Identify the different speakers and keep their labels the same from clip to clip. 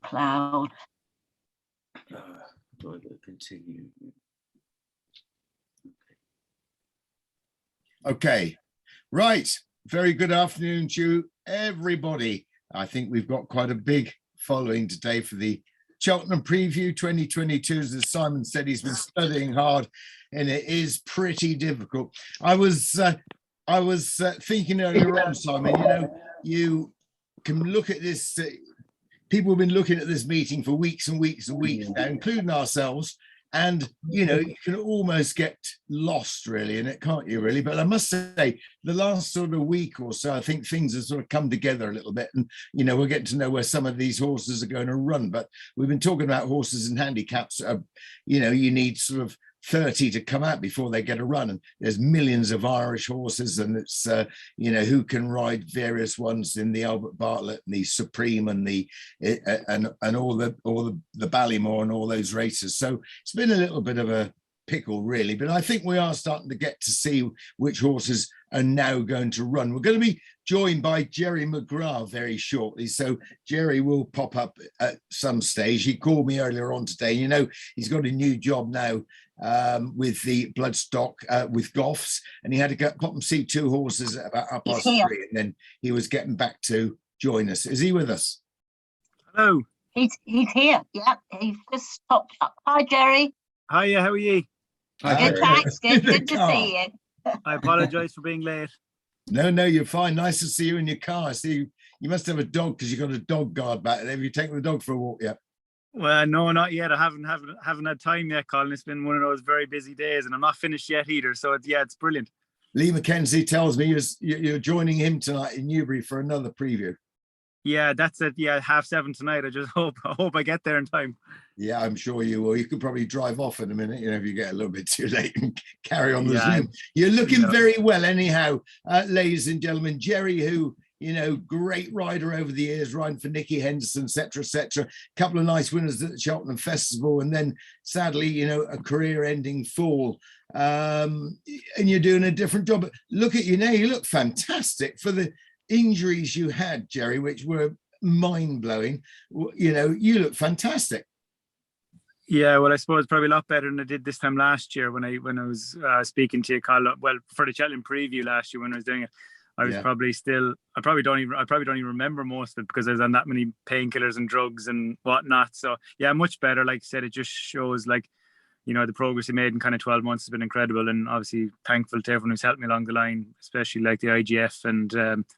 Speaker 1: cloud.
Speaker 2: Do I go continue?
Speaker 3: Okay, right. Very good afternoon to you, everybody. I think we've got quite a big following today for the Cheltenham Preview 2022. As Simon said, he's been studying hard, and it is pretty difficult. I was thinking earlier on, Simon. You can look at this. People have been looking at this meeting for weeks and weeks and weeks now, including ourselves. And, you can almost get lost really in it, can't you, really? But I must say, the last sort of week or so, I think things have sort of come together a little bit. And, we're getting to know where some of these horses are going to run. But we've been talking about horses and handicaps. You need sort of 30 to come out before they get a run, and there's millions of Irish horses, and it's who can ride various ones in the Albert Bartlett and the Supreme and the and all the Ballymore and all those races. So it's been a little bit of a pickle really, but I think we are starting to get to see which horses are now going to run. We're going to be joined by Jerry McGrath very shortly, so Jerry will pop up at some stage. He called me earlier on today. He's got a new job now with the bloodstock with Goffs, and he had to pop and see two horses at about 3:30, and then he was getting back to join us. Is he with us?
Speaker 4: Hello.
Speaker 1: He's here. Yeah, he's just popped up. Hi, Jerry.
Speaker 4: Hiya, how are you?
Speaker 1: Good, thanks. Good to see you.
Speaker 4: I apologise for being late.
Speaker 3: No, you're fine. Nice to see you in your car. I see you must have a dog because you've got a dog guard back there. Have you taken the dog for a walk yet?
Speaker 4: Well, no, not yet. I haven't had time yet, Colin. It's been one of those very busy days, and I'm not finished yet either. So it's brilliant.
Speaker 3: Lee McKenzie tells me you're joining him tonight in Newbury for another preview.
Speaker 4: Yeah, that's it. Yeah, 7:30 tonight. I just hope I get there in time.
Speaker 3: Yeah, I'm sure you will. You could probably drive off in a minute, if you get a little bit too late and carry on the Zoom. You're looking very well anyhow, ladies and gentlemen. Jerry, who, great rider over the years, riding for Nikki Henderson, etc. Couple of nice winners at the Cheltenham Festival, and then sadly, a career-ending fall. And you're doing a different job. But look at you now. You look fantastic for the injuries you had, Jerry, which were mind-blowing. You look fantastic.
Speaker 4: Yeah, well, I suppose probably a lot better than I did this time last year when I was speaking to you, Colin. Well, for the Cheltenham preview last year when I was doing it, I was probably I probably don't even remember most of it because I was on that many painkillers and drugs and whatnot. So yeah, much better. Like I said, it just shows the progress he made in kind of 12 months has been incredible, and obviously thankful to everyone who's helped me along the line, especially like the IGF and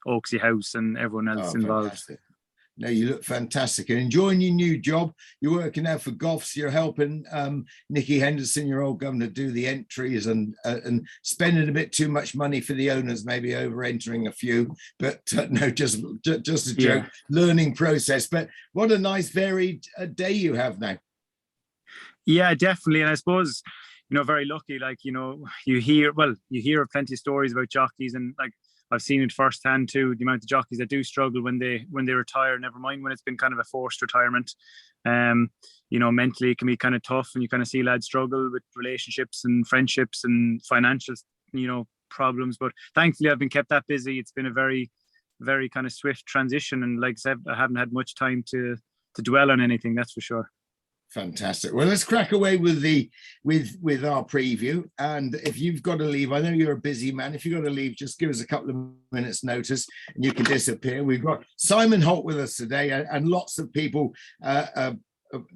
Speaker 4: Oaksy House and everyone else involved.
Speaker 3: Fantastic. No, you look fantastic and enjoying your new job. You're working out for Goffs. You're helping Nikki Henderson, your old governor, do the entries and spending a bit too much money for the owners, maybe over entering a few. But no, just a joke. Learning process. But what a nice varied day you have now.
Speaker 4: Yeah, definitely. And I suppose, very lucky. Like, you hear of plenty of stories about jockeys, and like I've seen it firsthand too, the amount of jockeys that do struggle when they retire, never mind when it's been kind of a forced retirement. Mentally it can be kind of tough, and you kind of see lads struggle with relationships and friendships and financial, problems. But thankfully I've been kept that busy. It's been a very, very kind of swift transition. And like I said, I haven't had much time to dwell on anything, that's for sure.
Speaker 3: Fantastic. Well, let's crack away with our preview. And if you've got to leave, I know you're a busy man. If you've got to leave, just give us a couple of minutes notice and you can disappear. We've got Simon Holt with us today, and lots of people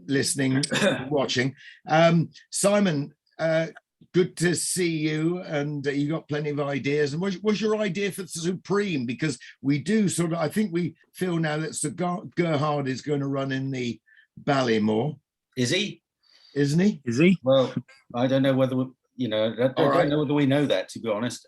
Speaker 3: listening, watching. Simon, good to see you, and you got plenty of ideas. And what's your idea for Supreme? Because we do I think we feel now that Sir Gerhard is going to run in the Ballymore.
Speaker 2: Is he?
Speaker 3: Isn't he?
Speaker 4: Is he?
Speaker 2: Well, I don't know whether I don't know whether we know that, to be honest.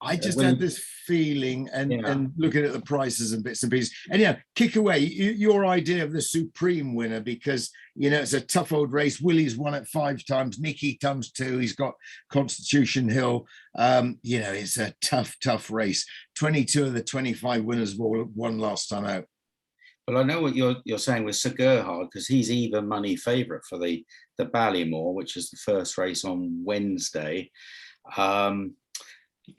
Speaker 3: I just had this feeling, and looking at the prices and bits and pieces. And kick away your idea of the Supreme winner, because it's a tough old race. Willie's won it 5 times. Nicky comes 2. He's got Constitution Hill. It's a tough race. 22 of the 25 winners won last time out.
Speaker 2: Well, I know what you're saying with Sir Gerhard, because he's even money favourite for the Ballymore, which is the first race on Wednesday.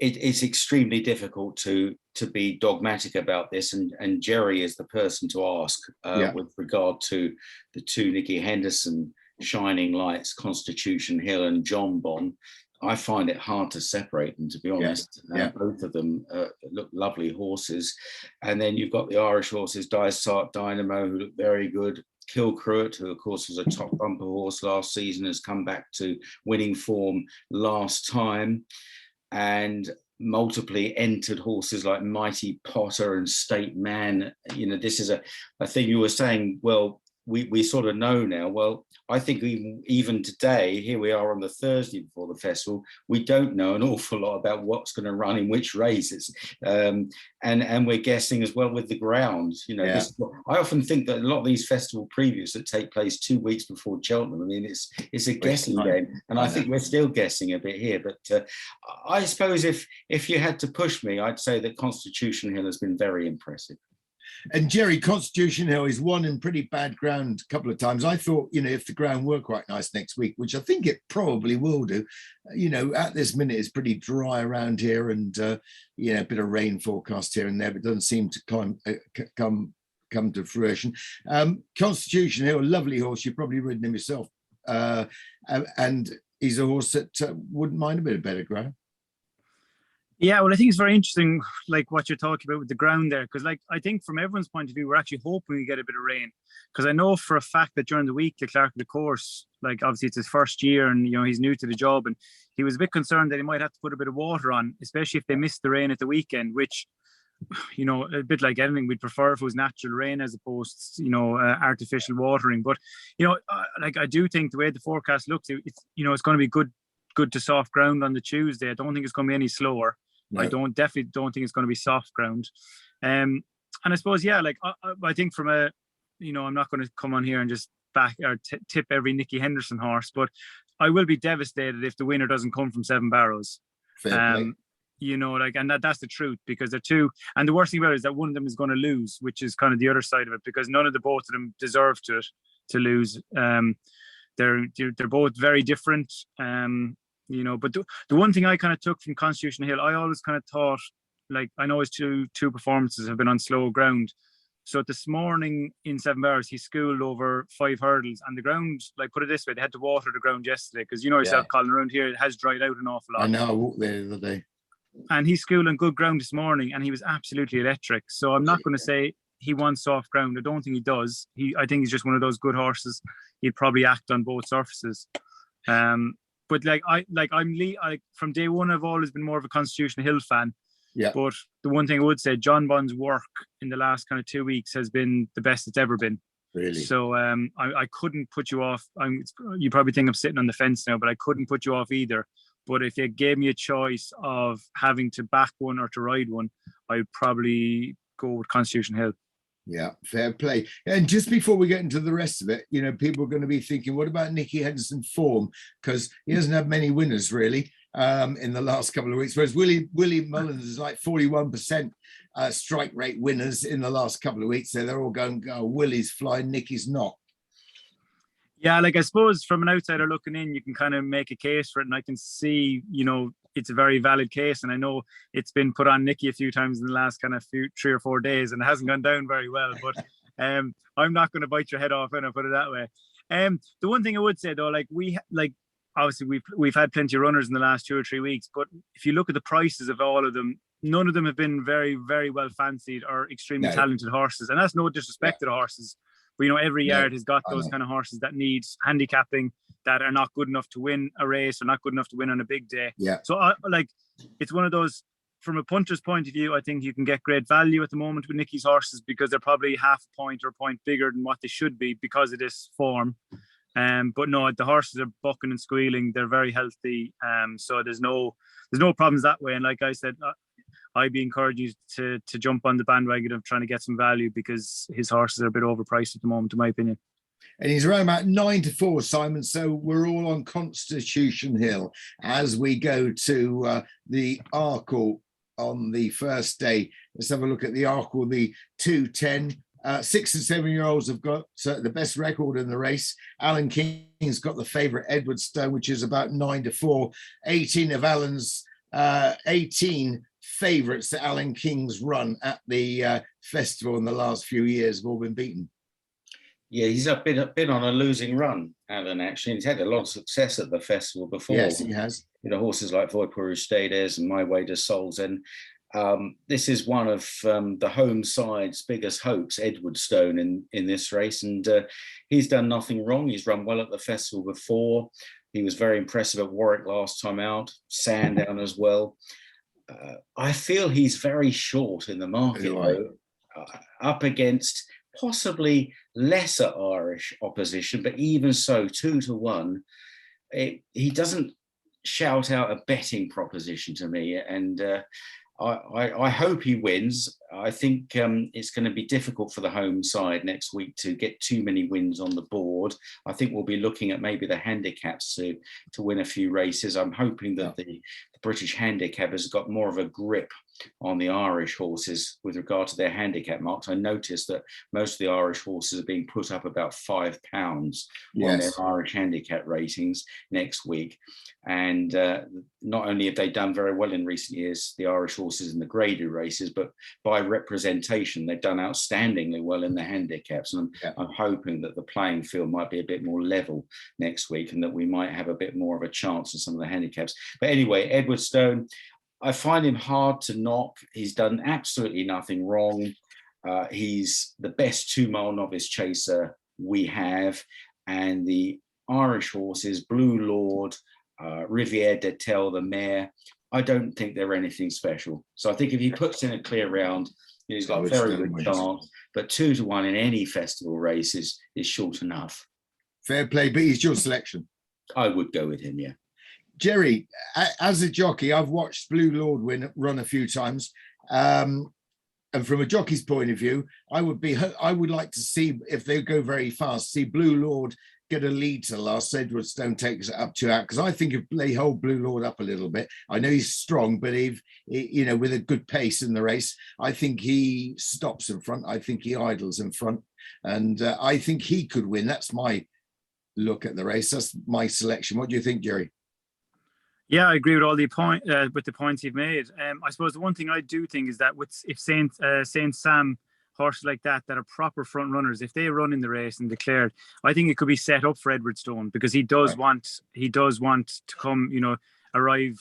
Speaker 2: It's extremely difficult to to be dogmatic about this, and Jerry is the person to ask with regard to the two Nikki Henderson shining lights, Constitution Hill and John Bon. I find it hard to separate them, to be honest. Both of them look lovely horses. And then you've got the Irish horses, Dysart Dynamo, who look very good. Kilcruit, who of course was a top bumper horse last season, has come back to winning form last time. And multiply entered horses like Mighty Potter and State Man. You know, this is a thing you were saying, well, we sort of know now. Well, I think even today, here we are on the Thursday before the festival, we don't know an awful lot about what's going to run in which races. And we're guessing as well with the ground. You know, I often think that a lot of these festival previews that take place 2 weeks before Cheltenham, I mean, it's a guessing game. And I think we're still guessing a bit here. But I suppose if you had to push me, I'd say that Constitution Hill has been very impressive.
Speaker 3: And Jerry, Constitution Hill is won in pretty bad ground a couple of times. I thought, you know, if the ground were quite nice next week, which I think it probably will do, you know, at this minute it's pretty dry around here, and you know, a bit of rain forecast here and there, but it doesn't seem to come to fruition. Constitution Hill, lovely horse. You've probably ridden him yourself, and he's a horse that wouldn't mind a bit of better ground.
Speaker 4: Yeah, well, I think it's very interesting, like what you're talking about with the ground there, because like I think from everyone's point of view, we're actually hoping we get a bit of rain, because I know for a fact that during the week, the clerk of the course, like obviously it's his first year and, you know, he's new to the job, and he was a bit concerned that he might have to put a bit of water on, especially if they missed the rain at the weekend, which, you know, a bit like anything, we'd prefer if it was natural rain as opposed to, you know, artificial watering. But, you know, like I do think the way the forecast looks, it's, you know, it's going to be good to soft ground on the Tuesday. I don't think it's going to be any slower. No. I definitely don't think it's going to be soft ground. And I suppose, yeah, like I think from a, you know, I'm not going to come on here and just back or tip every Nikki Henderson horse, but I will be devastated if the winner doesn't come from Seven Barrows. You know, like, and that's the truth, because they're two, and the worst thing about it is that one of them is going to lose, which is kind of the other side of it, because none of the both of them deserve to lose. They're both very different. You know, but the one thing I kind of took from Constitution Hill, I always kind of thought, like, I know his two performances have been on slow ground. So this morning in Seven Barrows, he schooled over 5 hurdles, and the ground, like, put it this way, they had to water the ground yesterday, because you know yourself, Colin, around here, it has dried out an awful lot.
Speaker 3: I know, I walked there the other day.
Speaker 4: And he schooled on good ground this morning, and he was absolutely electric. So I'm not going to say he wants soft ground. I don't think he does. I think he's just one of those good horses. He'd probably act on both surfaces. But I'm from day one, I've always been more of a Constitution Hill fan. Yeah. But the one thing I would say, John Bond's work in the last kind of 2 weeks has been the best it's ever been.
Speaker 3: Really?
Speaker 4: So I couldn't put you off. You probably think I'm sitting on the fence now, but I couldn't put you off either. But if you gave me a choice of having to back one or to ride one, I'd probably go with Constitution Hill.
Speaker 3: Yeah, fair play. And just before we get into the rest of it, you know, people are going to be thinking, what about Nikki Henderson form? Because he hasn't had many winners really in the last couple of weeks, whereas Willie Mullins is like 41% strike rate winners in the last couple of weeks. So they're all going, oh, Willie's flying, Nikki's not.
Speaker 4: Yeah, like I suppose from an outsider looking in, you can kind of make a case for it, and I can see, you know, it's a very valid case, and I know it's been put on Nikki a few times in the last kind of 3 or 4 days, and it hasn't gone down very well. But I'm not going to bite your head off, and I put it that way. The one thing I would say though, like obviously we've had plenty of runners in the last 2 or 3 weeks, but if you look at the prices of all of them, none of them have been very, very well fancied or extremely talented horses, and that's no disrespect to the horses. But, you know, every yard has got those kind of horses that need handicapping, that are not good enough to win a race or not good enough to win on a big day. Yeah. So it's one of those, from a punter's point of view, I think you can get great value at the moment with Nikki's horses, because they're probably half a point or a point bigger than what they should be because of this form. But no, the horses are bucking and squealing. They're very healthy. So there's no problems that way. And like I said, I'd be encouraging you to jump on the bandwagon of trying to get some value, because his horses are a bit overpriced at the moment, in my opinion.
Speaker 3: And he's around about 9-4, Simon. So we're all on Constitution Hill as we go to the Arkle on the first day. Let's have a look at the Arkle, the 210. 6 and 7-year-olds have got the best record in the race. Alan King's got the favourite Edward Stone, which is about 9-4. 18 of Alan's 18 favourites that Alan King's run at the festival in the last few years have all been beaten.
Speaker 2: Yeah, he's been on a losing run, Alan, actually. He's had a lot of success at the festival before.
Speaker 3: Yes, he has.
Speaker 2: You know, horses like Voipur Ustedes and My Way to Souls. And this is one of the home side's biggest hopes, Edwardstone, in this race. And he's done nothing wrong. He's run well at the festival before. He was very impressive at Warwick last time out, Sandown as well. I feel he's very short in the market, though, up against possibly lesser Irish opposition, but even so, 2-1, he doesn't shout out a betting proposition to me, and I hope he wins. I think it's going to be difficult for the home side next week to get too many wins on the board. I think we'll be looking at maybe the handicaps to win a few races. I'm hoping that the British handicap has got more of a grip on the Irish horses with regard to their handicap marks. I noticed that most of the Irish horses are being put up about £5 on their Irish handicap ratings next week. And not only have they done very well in recent years, the Irish horses in the graded races, but by representation, they've done outstandingly well in the handicaps. And I'm hoping that the playing field might be a bit more level next week and that we might have a bit more of a chance in some of the handicaps. But anyway, Edwardstone, I find him hard to knock. He's done absolutely nothing wrong. He's the best 2-mile novice chaser we have. And the Irish horses, Blue Lord, Riviere de Tel, the mare, I don't think they're anything special. So I think if he puts in a clear round, he's got a very good chance. But 2-1 in any festival race is short enough.
Speaker 3: Fair play, but he's your selection.
Speaker 2: I would go with him, yeah.
Speaker 3: Jerry, as a jockey, I've watched Blue Lord run a few times. And from a jockey's point of view, I would like to see, if they go very fast, see Blue Lord get a lead to last. Edwardstone takes it up 2 out, because I think if they hold Blue Lord up a little bit, I know he's strong, but if you know, with a good pace in the race, I think he stops in front. I think he idles in front, and I think he could win. That's my look at the race. That's my selection. What do you think, Jerry?
Speaker 4: Yeah, I agree with all the points you've made. I suppose the one thing I do think is that if Saint Sam horses like that are proper front runners, if they run in the race and declared, I think it could be set up for Edwardstone, because he does want to come, you know, arrive,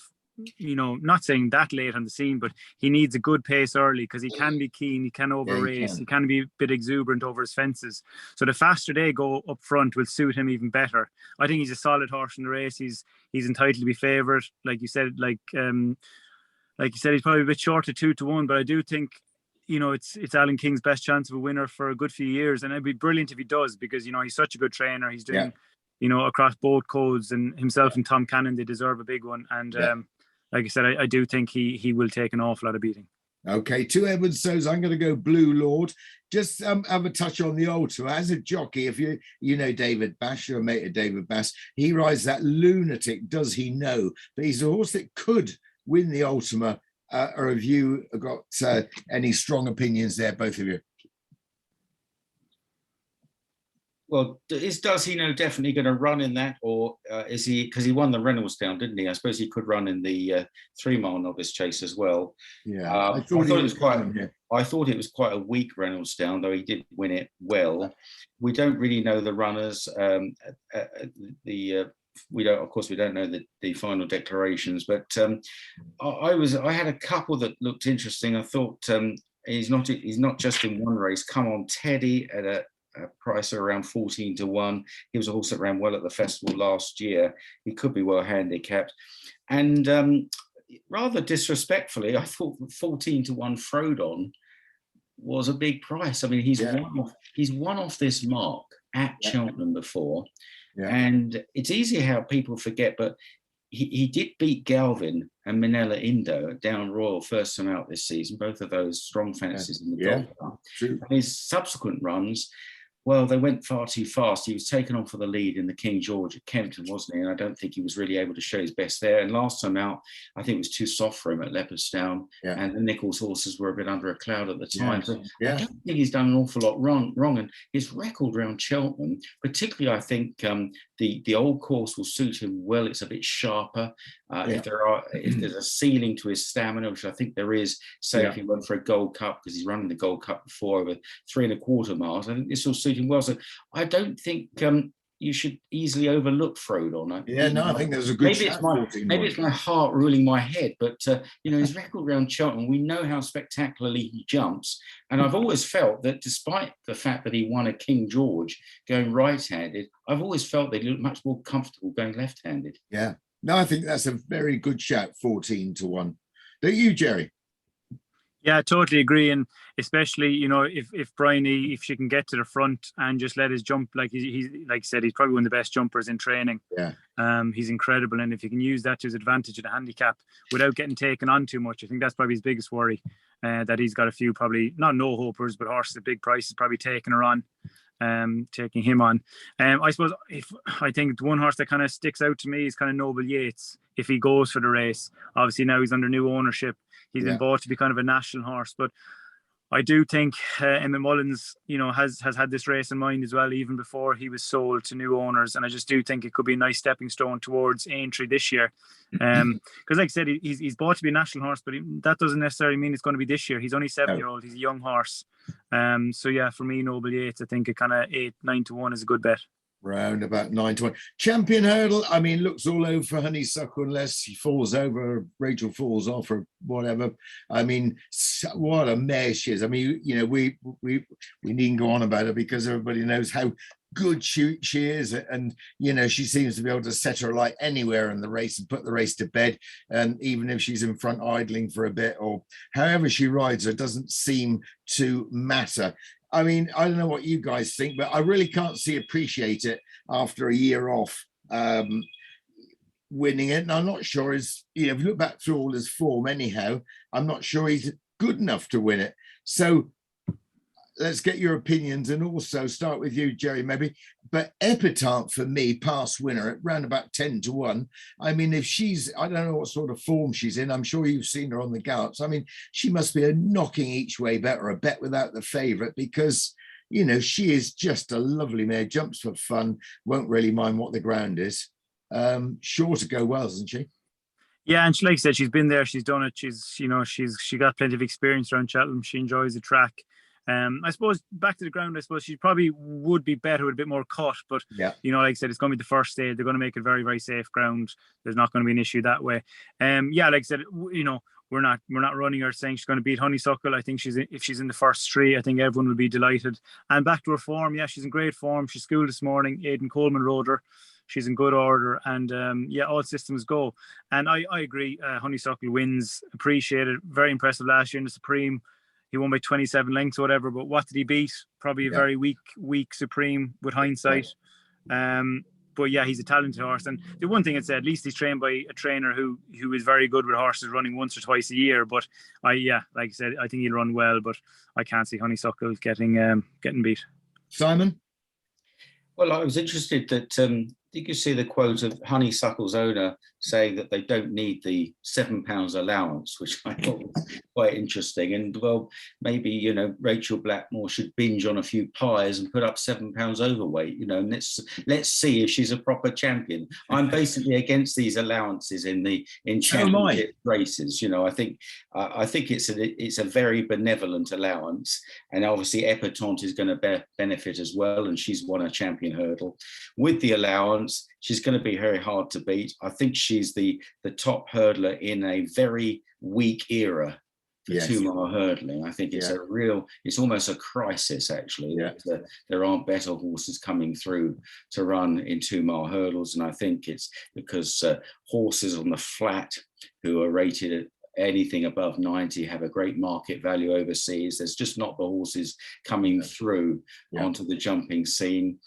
Speaker 4: you know, not saying that late on the scene, but he needs a good pace early, because he can be keen, he can over race, he can be a bit exuberant over his fences. So the faster they go up front will suit him even better. I think he's a solid horse in the race. He's entitled to be favoured, like you said. Like you said, he's probably a bit short of 2-1, but I do think, you know, it's Alan King's best chance of a winner for a good few years, and it'd be brilliant if he does, because, you know, he's such a good trainer. He's doing, you know, across both codes, and himself and Tom Cannon, they deserve a big one. And like I said, I do think he will take an awful lot of beating.
Speaker 3: Okay, 2 Edwardstones. I'm going to go Blue Lord. Just have a touch on the Ultima. As a jockey, if you know David Bash, you're a mate of David Bass, he rides that lunatic, does he know? But he's a horse that could win the Ultima. Or have you got any strong opinions there, both of you?
Speaker 2: Well, does he know definitely going to run in that, or is he, because he won the Reynoldsdown, didn't he? I suppose he could run in the 3-mile novice chase as well.
Speaker 3: Yeah,
Speaker 2: I thought it was quite a weak Reynoldsdown, though he did win it well. We don't really know the runners. We don't know the final declarations, but I had a couple that looked interesting. I thought he's not just in one race. Come On Teddy at a price of around 14-1. He was a horse that ran well at the festival last year. He could be well handicapped. And rather disrespectfully, I thought 14-1 Frodon was a big price. I mean, he's won off this mark at Cheltenham before. Yeah. And it's easy how people forget, but he did beat Galvin and Minella Indo at Down Royal first time out this season, both of those strong fences in the dog. His subsequent runs, Well, they went far too fast. He was taken on for the lead in the King George at Kempton, wasn't he? And I don't think he was really able to show his best there. And last time out, I think it was too soft for him at Leopardstown.
Speaker 3: Yeah.
Speaker 2: And the Nichols horses were a bit under a cloud at the time.
Speaker 3: Yeah.
Speaker 2: So
Speaker 3: Yeah.
Speaker 2: I don't think he's done an awful lot wrong. And his record round Cheltenham, particularly, I think the old course will suit him well. It's a bit sharper. If there's a ceiling to his stamina, which I think there is, say if he went for a Gold Cup, because he's running the Gold Cup before over 3.25 miles, I think this will suit him well. So I don't think you should easily overlook Frodon.
Speaker 3: I think there's a good
Speaker 2: maybe it's my heart ruling my head, but his record round Cheltenham, we know how spectacularly he jumps, and I've always felt that despite the fact that he won a King George going right-handed, I've always felt that he looked much more comfortable going left-handed.
Speaker 3: Yeah, no, I think that's a very good shout, 14-1. Don't you, Jerry?
Speaker 4: Yeah, I totally agree, and especially if Bryony, if she can get to the front and just let his jump, like he's like I said, he's probably one of the best jumpers in training.
Speaker 3: Yeah,
Speaker 4: he's incredible, and if he can use that to his advantage in a handicap without getting taken on too much, I think that's probably his biggest worry. That he's got a few probably not no hopers, but horses at big prices probably taking him on. I suppose I think the one horse that kind of sticks out to me is kind of Noble Yates. If he goes for the race, obviously now he's under new ownership. He's been bought to be kind of a national horse, but I do think Emmett Mullins, has had this race in mind as well, even before he was sold to new owners. And I just do think it could be a nice stepping stone towards Aintree this year. Because like I said, he's bought to be a national horse, but that doesn't necessarily mean it's going to be this year. He's only 7-year-old. He's a young horse. So yeah, for me, Noble Yates, I think a kind of 8-9-1 is a good bet.
Speaker 3: Round about 9-1. Champion hurdle, I mean, looks all over for Honeysuckle unless he falls over, Rachel falls off or whatever. I mean, what a mare she is. I mean, we needn't go on about her because everybody knows how good she is, and she seems to be able to set her light anywhere in the race and put the race to bed, and even if she's in front idling for a bit or however she rides her, doesn't seem to matter. I mean, I don't know what you guys think, but I really can't appreciate it after a year off winning it. And I'm not sure if you look back through all his form anyhow, I'm not sure he's good enough to win it. So let's get your opinions, and also start with you, Jerry, maybe. But Epitaph, for me, past winner at round about 10-1. I mean, if I don't know what sort of form she's in. I'm sure you've seen her on the gallops. I mean, she must be a knocking each way bet or a bet without the favourite, because, she is just a lovely mare, jumps for fun, won't really mind what the ground is. Sure to go well, isn't she?
Speaker 4: Yeah, and like I said, she's been there, she's done it. She got plenty of experience around Cheltenham. She enjoys the track. I suppose back to the ground, I suppose she probably would be better with a bit more cut, but like I said, it's going to be the first stage. They're going to make it very, very safe ground. There's not going to be an issue that way. Like I said, we're not running her saying she's going to beat Honeysuckle. I think if she's in the first three, I think everyone will be delighted. And back to her form, she's in great form. She schooled this morning. Aidan Coleman rode her. She's in good order, and all systems go. And I agree. Honeysuckle wins. Appreciated. Very impressive last year in the Supreme. He won by 27 lengths or whatever, but what did he beat? Probably a very weak Supreme with hindsight. But yeah, he's a talented horse. And the one thing I'd say, at least he's trained by a trainer who is very good with horses running once or twice a year. But like I said, I think he'll run well, but I can't see Honeysuckle getting beat.
Speaker 3: Simon?
Speaker 2: Well, I was interested that you could see the quote of Honeysuckle's owner saying that they don't need the £7 allowance, which I thought was quite interesting. And well, maybe, Rachel Blackmore should binge on a few pies and put up £7 overweight, and let's see if she's a proper champion. I'm basically against these allowances in championship races. I think it's a very benevolent allowance, and obviously Epitaph is going to benefit as well, and she's won a champion hurdle. With the allowance, she's going to be very hard to beat. I think she's the top hurdler in a very weak era for 2-mile hurdling. I think it's it's almost a crisis, actually. There aren't better horses coming through to run in 2-mile hurdles. And I think it's because horses on the flat who are rated at anything above 90 have a great market value overseas. There's just not the horses coming through onto the jumping scene.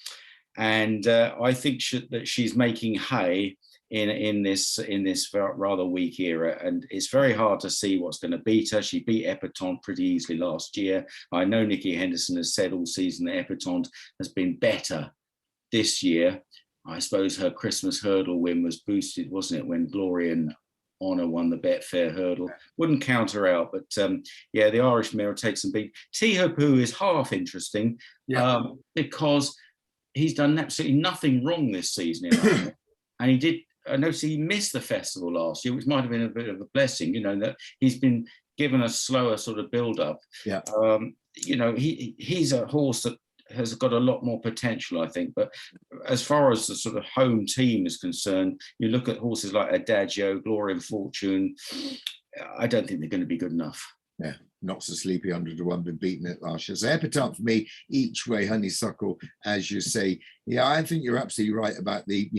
Speaker 2: And I think that she's making hay in this rather weak era, and it's very hard to see what's going to beat her. She beat Epatante pretty easily last year. I know Nikki Henderson has said all season that Epatante has been better this year. I suppose her Christmas hurdle win was boosted, wasn't it, when Gloria and Honor won the Betfair hurdle. Wouldn't count her out, but yeah, the Irish mare takes some beat. Tihopu is half interesting because he's done absolutely nothing wrong this season in Ireland. And he did, I noticed he missed the festival last year, which might have been a bit of a blessing, that he's been given a slower sort of build up.
Speaker 3: Yeah.
Speaker 2: He's a horse that has got a lot more potential, I think. But as far as the sort of home team is concerned, you look at horses like Adagio, Glory and Fortune, I don't think they're going to be good enough.
Speaker 3: Yeah, not so sleepy 100-1, been beaten it last year. So Epitaph for me, each way, Honeysuckle, as you say. Yeah, I think you're absolutely right about the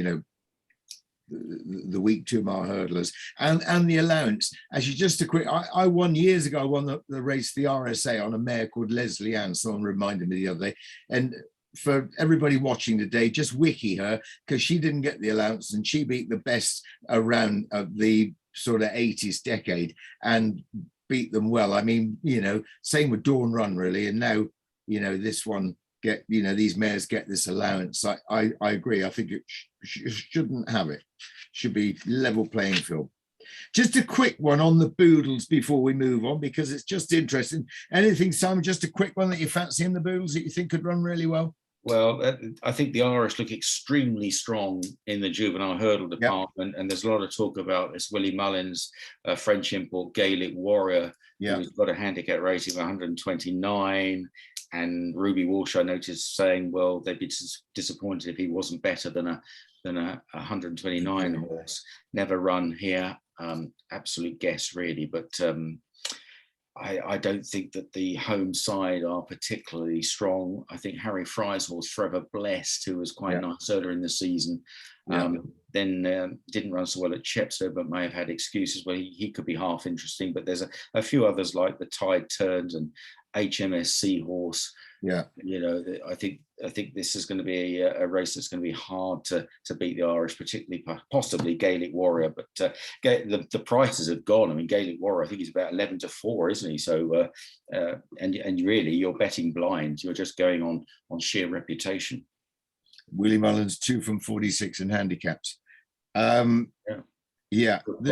Speaker 3: weak 2 mile hurdlers and the allowance. Actually, just a quick, I won years ago, I won the race, the RSA, on a mare called Leslie Ann. Someone reminded me the other day. And for everybody watching today, just wiki her, because she didn't get the allowance and she beat the best around of the sort of 80s decade and beat them well. I mean, same with Dawn Run, really. And now, this one these mares get this allowance. I agree. I think it shouldn't have it. Should be level playing field. Just a quick one on the Boodles before we move on, because it's just interesting. Anything, Simon, just a quick one that you fancy in the Boodles that you think could run really well?
Speaker 2: Well, I think the Irish look extremely strong in the juvenile hurdle department, and there's a lot of talk about this Willie Mullins, French import Gaelic Warrior, who's got a handicap rating of 129. And Ruby Walsh, I noticed, saying, well, they'd be disappointed if he wasn't better than a 129 horse. Never run here. Absolute guess, really. But I don't think that the home side are particularly strong. I think Harry Fry's horse, Forever Blessed, who was quite nice earlier in the season, then didn't run so well at Chepstow, but may have had excuses. Well, he could be half interesting. But there's a few others like the Tide Turns and HMS Seahorse. I think this is going to be a race that's going to be hard to beat the Irish, particularly possibly Gaelic Warrior. But the prices have gone. I mean, Gaelic Warrior, I think he's about 11-4, isn't he? So and really, you're betting blind. You're just going on sheer reputation.
Speaker 3: Willie Mullins 2 from 46 in handicaps. The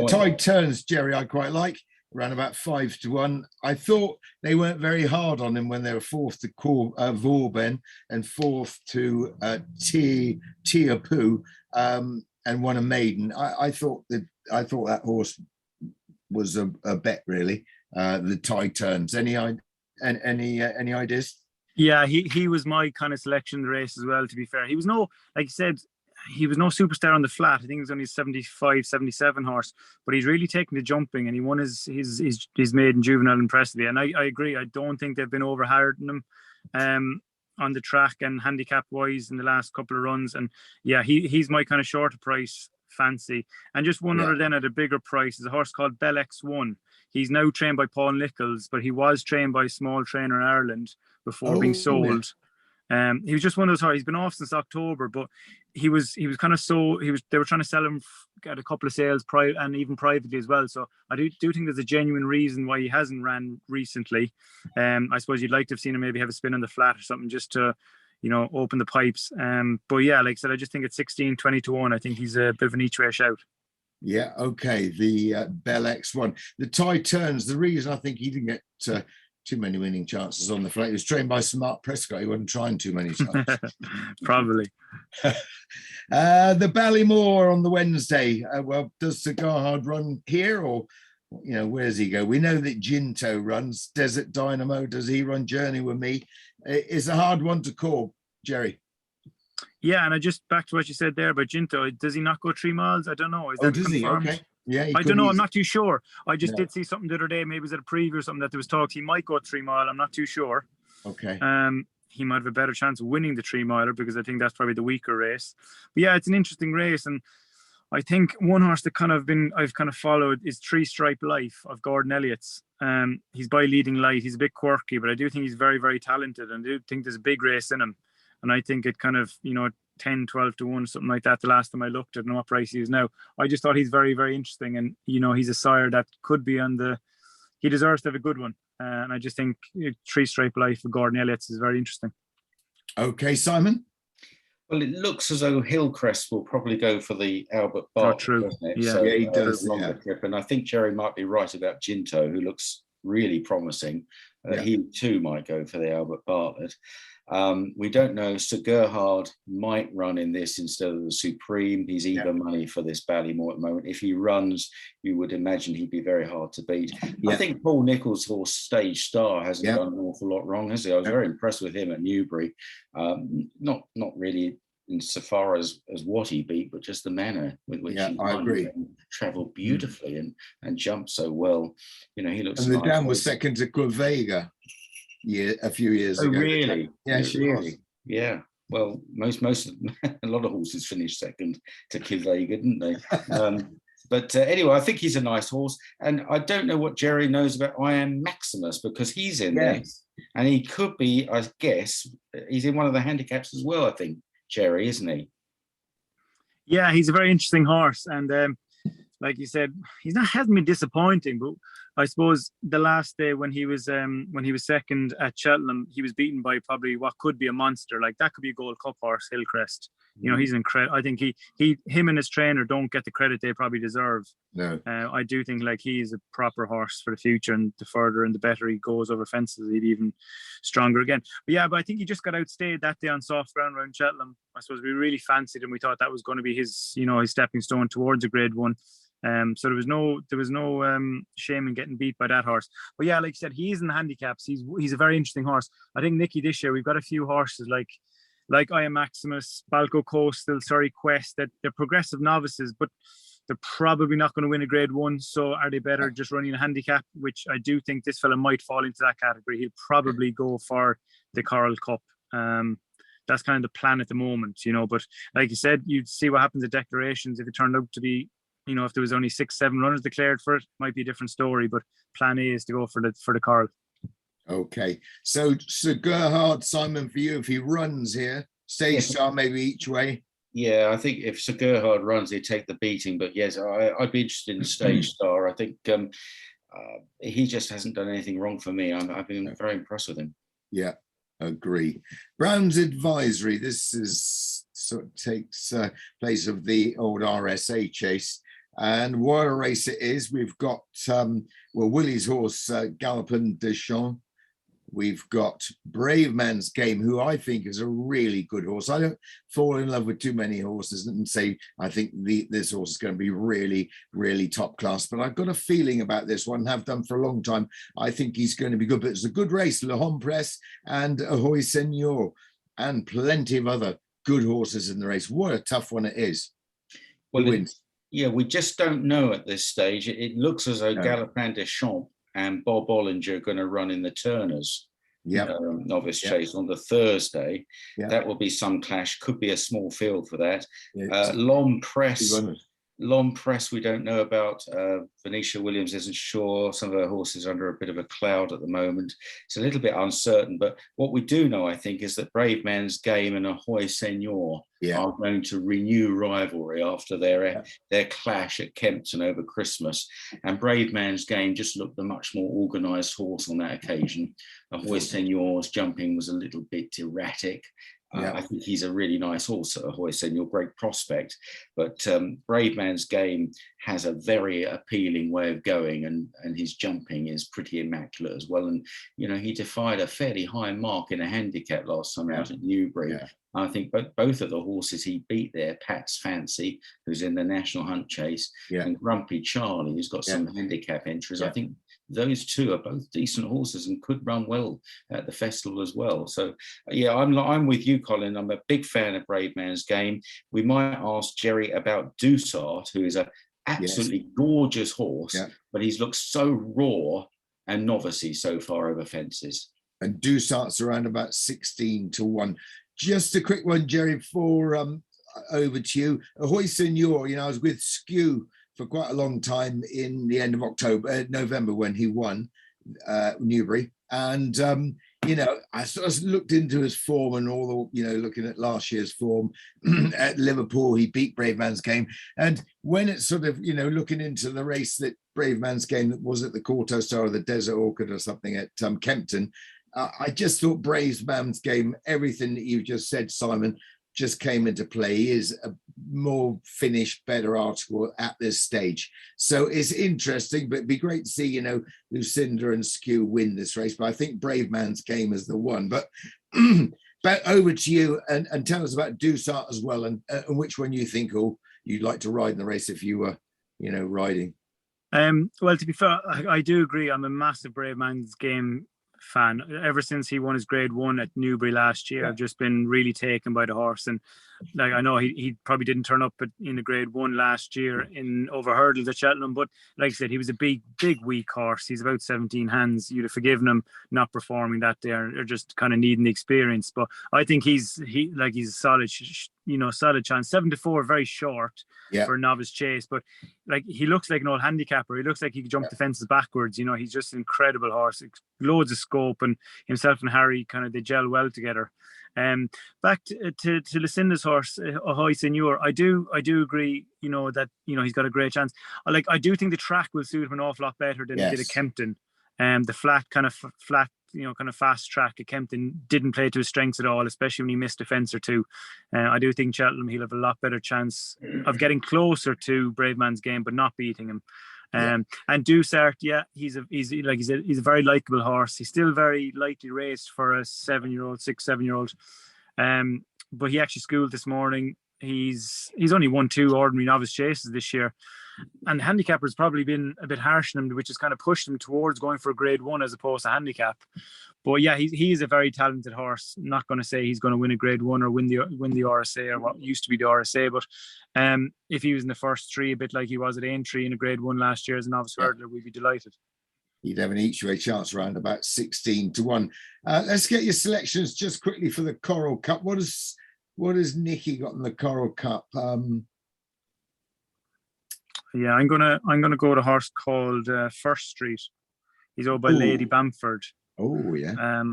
Speaker 3: Tide Turns, Jerry, I quite like. Around about 5-1. I thought they weren't very hard on him when they were 4th to Vauban and 4th to Tiapu and won a maiden. I thought that horse was a bet, really. The Tide Turns. Any ideas? Yeah,
Speaker 4: he was my kind of selection in the race as well, to be fair. He was like you said, he was no superstar on the flat. I think he was only 75, 77 horse, but he's really taken the jumping, and he won his maiden juvenile impressively. And I agree. I don't think they've been over hard on him on the track and handicap wise in the last couple of runs. And yeah, he's my kind of shorter price fancy. And just one other then at a bigger price is a horse called Bell X1. He's now trained by Paul Nichols, but he was trained by a small trainer in Ireland before being sold. He was just one of those horses. He's been off since October, but they were trying to sell him at a couple of sales and even privately as well. So I do think there's a genuine reason why he hasn't ran recently. I suppose you'd like to have seen him maybe have a spin on the flat or something just to, open the pipes. But yeah, like I said, I just think at 16-20-1, I think he's a bit of an each way shout.
Speaker 3: Yeah, okay. The Bell X1, the Tide Turns. The reason I think he didn't get too many winning chances on the flat. He was trained by Smart Prescott. He wasn't trying too many times.
Speaker 4: Probably.
Speaker 3: The Ballymore on the Wednesday. Well, does the Garhard run here, or where's he go? We know that Ginto runs. Desert Dynamo, does he run Journey with Me? It's a hard one to call, Jerry.
Speaker 4: Yeah, and I just back to what you said there about Ginto. Does he not go 3 miles? I don't know. Is that
Speaker 3: does
Speaker 4: confirmed?
Speaker 3: he? Okay. Yeah,
Speaker 4: I don't know. I'm not too sure. I just did see something the other day. Maybe it was at a preview or something that there was talks he might go 3 mile. I'm not too sure.
Speaker 3: Okay.
Speaker 4: He might have a better chance of winning the 3 miler because I think that's probably the weaker race. But yeah, it's an interesting race, and I think one horse that I've kind of followed is 3 Stripe Life of Gordon Elliott's. He's by Leading Light. He's a bit quirky, but I do think he's very, very talented, and I do think there's a big race in him. And I think it kind of, 10, 12 to 1, something like that. The last time I looked at him, what price he is now. I just thought he's very, very interesting. And, he's a sire that could be he deserves to have a good one. And I just think Three Stripe Life with Gordon Elliott's is very interesting.
Speaker 3: Okay, Simon?
Speaker 2: Well, it looks as though Hillcrest will probably go for the Albert Bartlett,
Speaker 4: true.
Speaker 2: doesn't it?
Speaker 4: Yeah.
Speaker 2: So,
Speaker 3: Yeah, he does,
Speaker 2: longer trip. And I think Jerry might be right about Ginto, who looks really promising. He too might go for the Albert Bartlett. We don't know. Sir Gerhard might run in this instead of the Supreme. He's even money for this Ballymore at the moment. If he runs, you would imagine he'd be very hard to beat. I think Paul Nicholls' horse Stage Star hasn't done an awful lot wrong, has he? I was very impressed with him at Newbury. Not really insofar as what he beat, but just the manner with which he travelled beautifully and jumped so well. He looks.
Speaker 3: And the dam was second to Quavega a few years ago.
Speaker 2: Really?
Speaker 3: Yes, really.
Speaker 2: Yeah. Well, most a lot of horses finished second to Quavega, didn't they? But anyway, I think he's a nice horse, and I don't know what Jerry knows about I Am Maximus, because he's in there, and he could be. I guess he's in one of the handicaps as well. I think Jerry, isn't he?
Speaker 4: Yeah, he's a very interesting horse, and like you said, hasn't been disappointing. But I suppose the last day when he was second at Cheltenham, he was beaten by probably what could be a monster. Like that could be a Gold Cup horse, Hillcrest. He's incredible. I think him and his trainer don't get the credit they probably deserve.
Speaker 3: No,
Speaker 4: I do think like he's a proper horse for the future, and the further and the better he goes over fences, he'd be even stronger again. But I think he just got outstayed that day on soft ground around Cheltenham. I suppose we really fancied him. We thought that was going to be his stepping stone towards a Grade 1. So there was no shame in getting beat by that horse. But yeah, like you said, he's in the handicaps. He's a very interesting horse. I think Nicky this year we've got a few horses like I Am Maximus, Balco Coastal, Surrey Quest, that they're progressive novices, but they're probably not going to win a Grade 1. So are they better just running a handicap? Which I do think this fella might fall into that category. He'll probably go for the Coral Cup. That's kind of the plan at the moment, But like you said, you'd see what happens at declarations. If it turned out to be, if there was only 6-7 runners declared for it, might be a different story. But plan A is to go for the Coral.
Speaker 3: Okay, so Sir Gerhard, Simon, for you, if he runs here, Stage Star maybe each way.
Speaker 2: Yeah, I think if Sir Gerhard runs, he'd take the beating. But yes, I'd be interested in Stage Star. I think he just hasn't done anything wrong for me. I've been very impressed with him.
Speaker 3: Yeah, agree. Brown's Advisory. This takes place of the old RSA chase. And what a race it is. We've got Willie's horse, Galopin Deschamps. We've got Brave Man's Game, who I think is a really good horse. I don't fall in love with too many horses and say I think this horse is going to be really, really top class. But I've got a feeling about this one, have done for a long time. I think he's going to be good. But it's a good race, Le Homme Presse and Ahoy Senor, and plenty of other good horses in the race. What a tough one it is.
Speaker 2: Well, we just don't know at this stage. It looks as though Galopin Deschamps and Bob Ollinger are going to run in the Turners novice chase on the Thursday. That will be some clash. Could be a small field for that. L'Homme Presse, we don't know about. Venetia Williams isn't sure. Some of her horses are under a bit of a cloud at the moment. It's a little bit uncertain. But what we do know, I think, is that Brave Man's Game and Ahoy Senor are going to renew rivalry after their clash at Kempton over Christmas. And Brave Man's Game just looked a much more organised horse on that occasion. Ahoy Senor's jumping was a little bit erratic. I think he's a really nice horse at Ahoy Senor, great prospect. But Brave Man's Game has a very appealing way of going, and his jumping is pretty immaculate as well. And, he defied a fairly high mark in a handicap last time out at Newbury. I think both of the horses he beat there, Pat's Fancy, who's in the National Hunt Chase, and Grumpy Charlie, who's got some handicap entries. I think those two are both decent horses and could run well at the festival as well. So, I'm with you, Colin. I'm a big fan of Brave Man's Game. We might ask Jerry about Dusart, who is an absolutely gorgeous horse, but he's looked so raw and novice-y so far over fences.
Speaker 3: And Dusart's around about 16 to 1. Just a quick one, Jerry, before over to you. Ahoy Senor, I was with Skew for quite a long time in the end of November when he won Newbury. And you know, I sort of looked into his form and all the, you know, looking at last year's form at Liverpool, he beat Brave Man's Game. And when it's sort of, you know, looking into the race that Brave Man's Game that was at the Quarto Star or the Desert Orchid or something at Kempton, I just thought Brave Man's Game, everything that you just said, Simon, just came into play. He is a more finished, better article at this stage. So it's interesting, but it'd be great to see, you know, Lucinda and Skew win this race. But I think Brave Man's Game is the one. But back over to you and tell us about Dusart as well, and which one you think you'd like to ride in the race if you were, you know, riding.
Speaker 4: Well, to be fair, I do agree. I'm a massive Brave Man's Game fan. Ever since he won his grade 1 at Newbury last year, I've just been really taken by the horse. And like, I know he probably didn't turn up in the grade 1 last year in over hurdles at Cheltenham, but like I said, he was a big weak horse. He's about 17 hands. You'd have forgiven him not performing that day or just kind of needing the experience. But I think he's a solid, you know, solid chance. 7-4, very short for a novice chase, but like, he looks like an old handicapper. He looks like he could jump the fences backwards. You know, he's just an incredible horse, loads of scope, and himself and Harry they gel well together. Back to Lucinda's horse, Ahoy Senor. I do agree, you know, that, you know, he's got a great chance. I do think the track will suit him an awful lot better than it did at Kempton. The flat, you know, kind of fast track at Kempton didn't play to his strengths at all, especially when he missed a fence or two. I do think Cheltenham, he'll have a lot better chance of getting closer to Brave Man's Game, but not beating him. And Dusart, he's a very likable horse. He's still very lightly raced for a 6-7-year-old. But he actually schooled this morning. He's only won 2 ordinary novice chases this year, and the handicapper's probably been a bit harsh on him, which has kind of pushed him towards going for a grade 1 as opposed to handicap. But yeah, he is a very talented horse. I'm not going to say he's going to win a grade 1 or win the RSA or what used to be the RSA, but if he was in the first 3, a bit like he was at Aintree in a grade 1 last year as a novice hurdler, we'd be delighted.
Speaker 3: He'd have an each way chance around about 16-1. Let's get your selections just quickly for the Coral Cup. What has Nikki got in the Coral Cup?
Speaker 4: Yeah, I'm gonna go to a horse called First Street. He's owned by Lady Bamford.
Speaker 3: Oh yeah.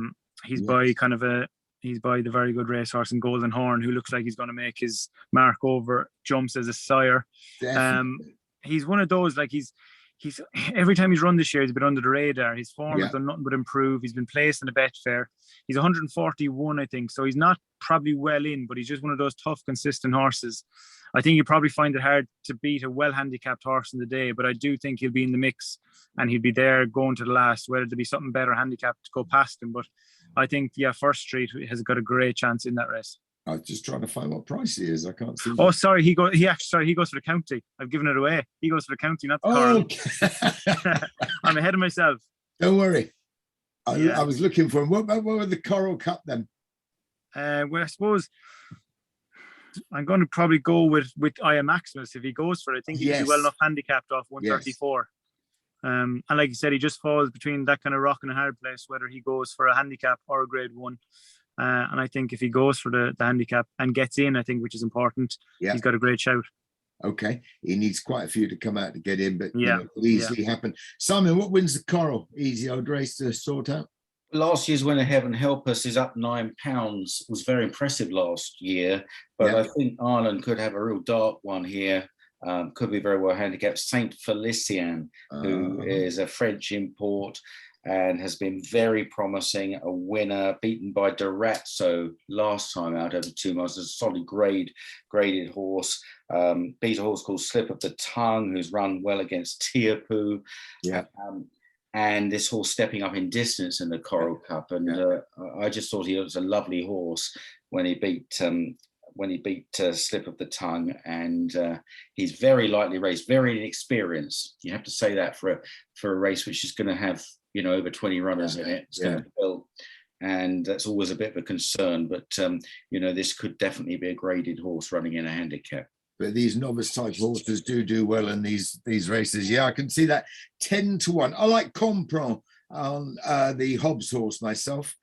Speaker 4: He's by the very good racehorse in Golden Horn, who looks like he's going to make his mark over jumps as a sire. He's one of those, like, he's every time he's run this year, he's been under the radar. His form has done nothing but improve. He's been placed in the Betfair. He's 141, I think, so he's not probably well in, but he's just one of those tough, consistent horses. I think you probably find it hard to beat a well-handicapped horse in the day, but I do think he'll be in the mix and he'll be there going to the last, whether there be something better handicapped to go past him. But I think, First Street has got a great chance in that race.
Speaker 3: I was just trying to find what price he is. I can't see.
Speaker 4: Oh, sorry. He goes for the county. I've given it away. He goes for the county, not the Coral.
Speaker 3: Okay.
Speaker 4: I'm ahead of myself.
Speaker 3: Don't worry. I was looking for him. What were the Coral Cup then?
Speaker 4: Well, I suppose I'm going to probably go with Aya Maximus if he goes for it. I think he'd be well enough handicapped off 134. And like you said, he just falls between that kind of rock and a hard place, whether he goes for a handicap or a grade 1. And I think if he goes for the handicap and gets in, I think, which is important, he's got a great shout.
Speaker 3: Okay. He needs quite a few to come out to get in, but it'll easily happen. Simon, what wins the Coral? Easy old race to sort out.
Speaker 2: Last year's winner, Heaven Help Us, is up £9. Was very impressive last year, but I think Ireland could have a real dark one here. Could be very well handicapped. Saint Felicien, who is a French import and has been very promising, a winner, beaten by Durazzo last time out over 2 miles. A solid graded horse. Beat a horse called Slip of the Tongue, who's run well against Tiapu. And this horse stepping up in distance in the Coral Cup. And I just thought he was a lovely horse when he beat Slip of the Tongue. And he's very lightly raced, very inexperienced. You have to say that for a race which is going to have, over 20 runners in it. It's going to be built. And that's always a bit of a concern. But, this could definitely be a graded horse running in a handicap.
Speaker 3: But these novice type horses do well in these races. Yeah, I can see that 10-1. I like Comprend on the Hobbs horse myself.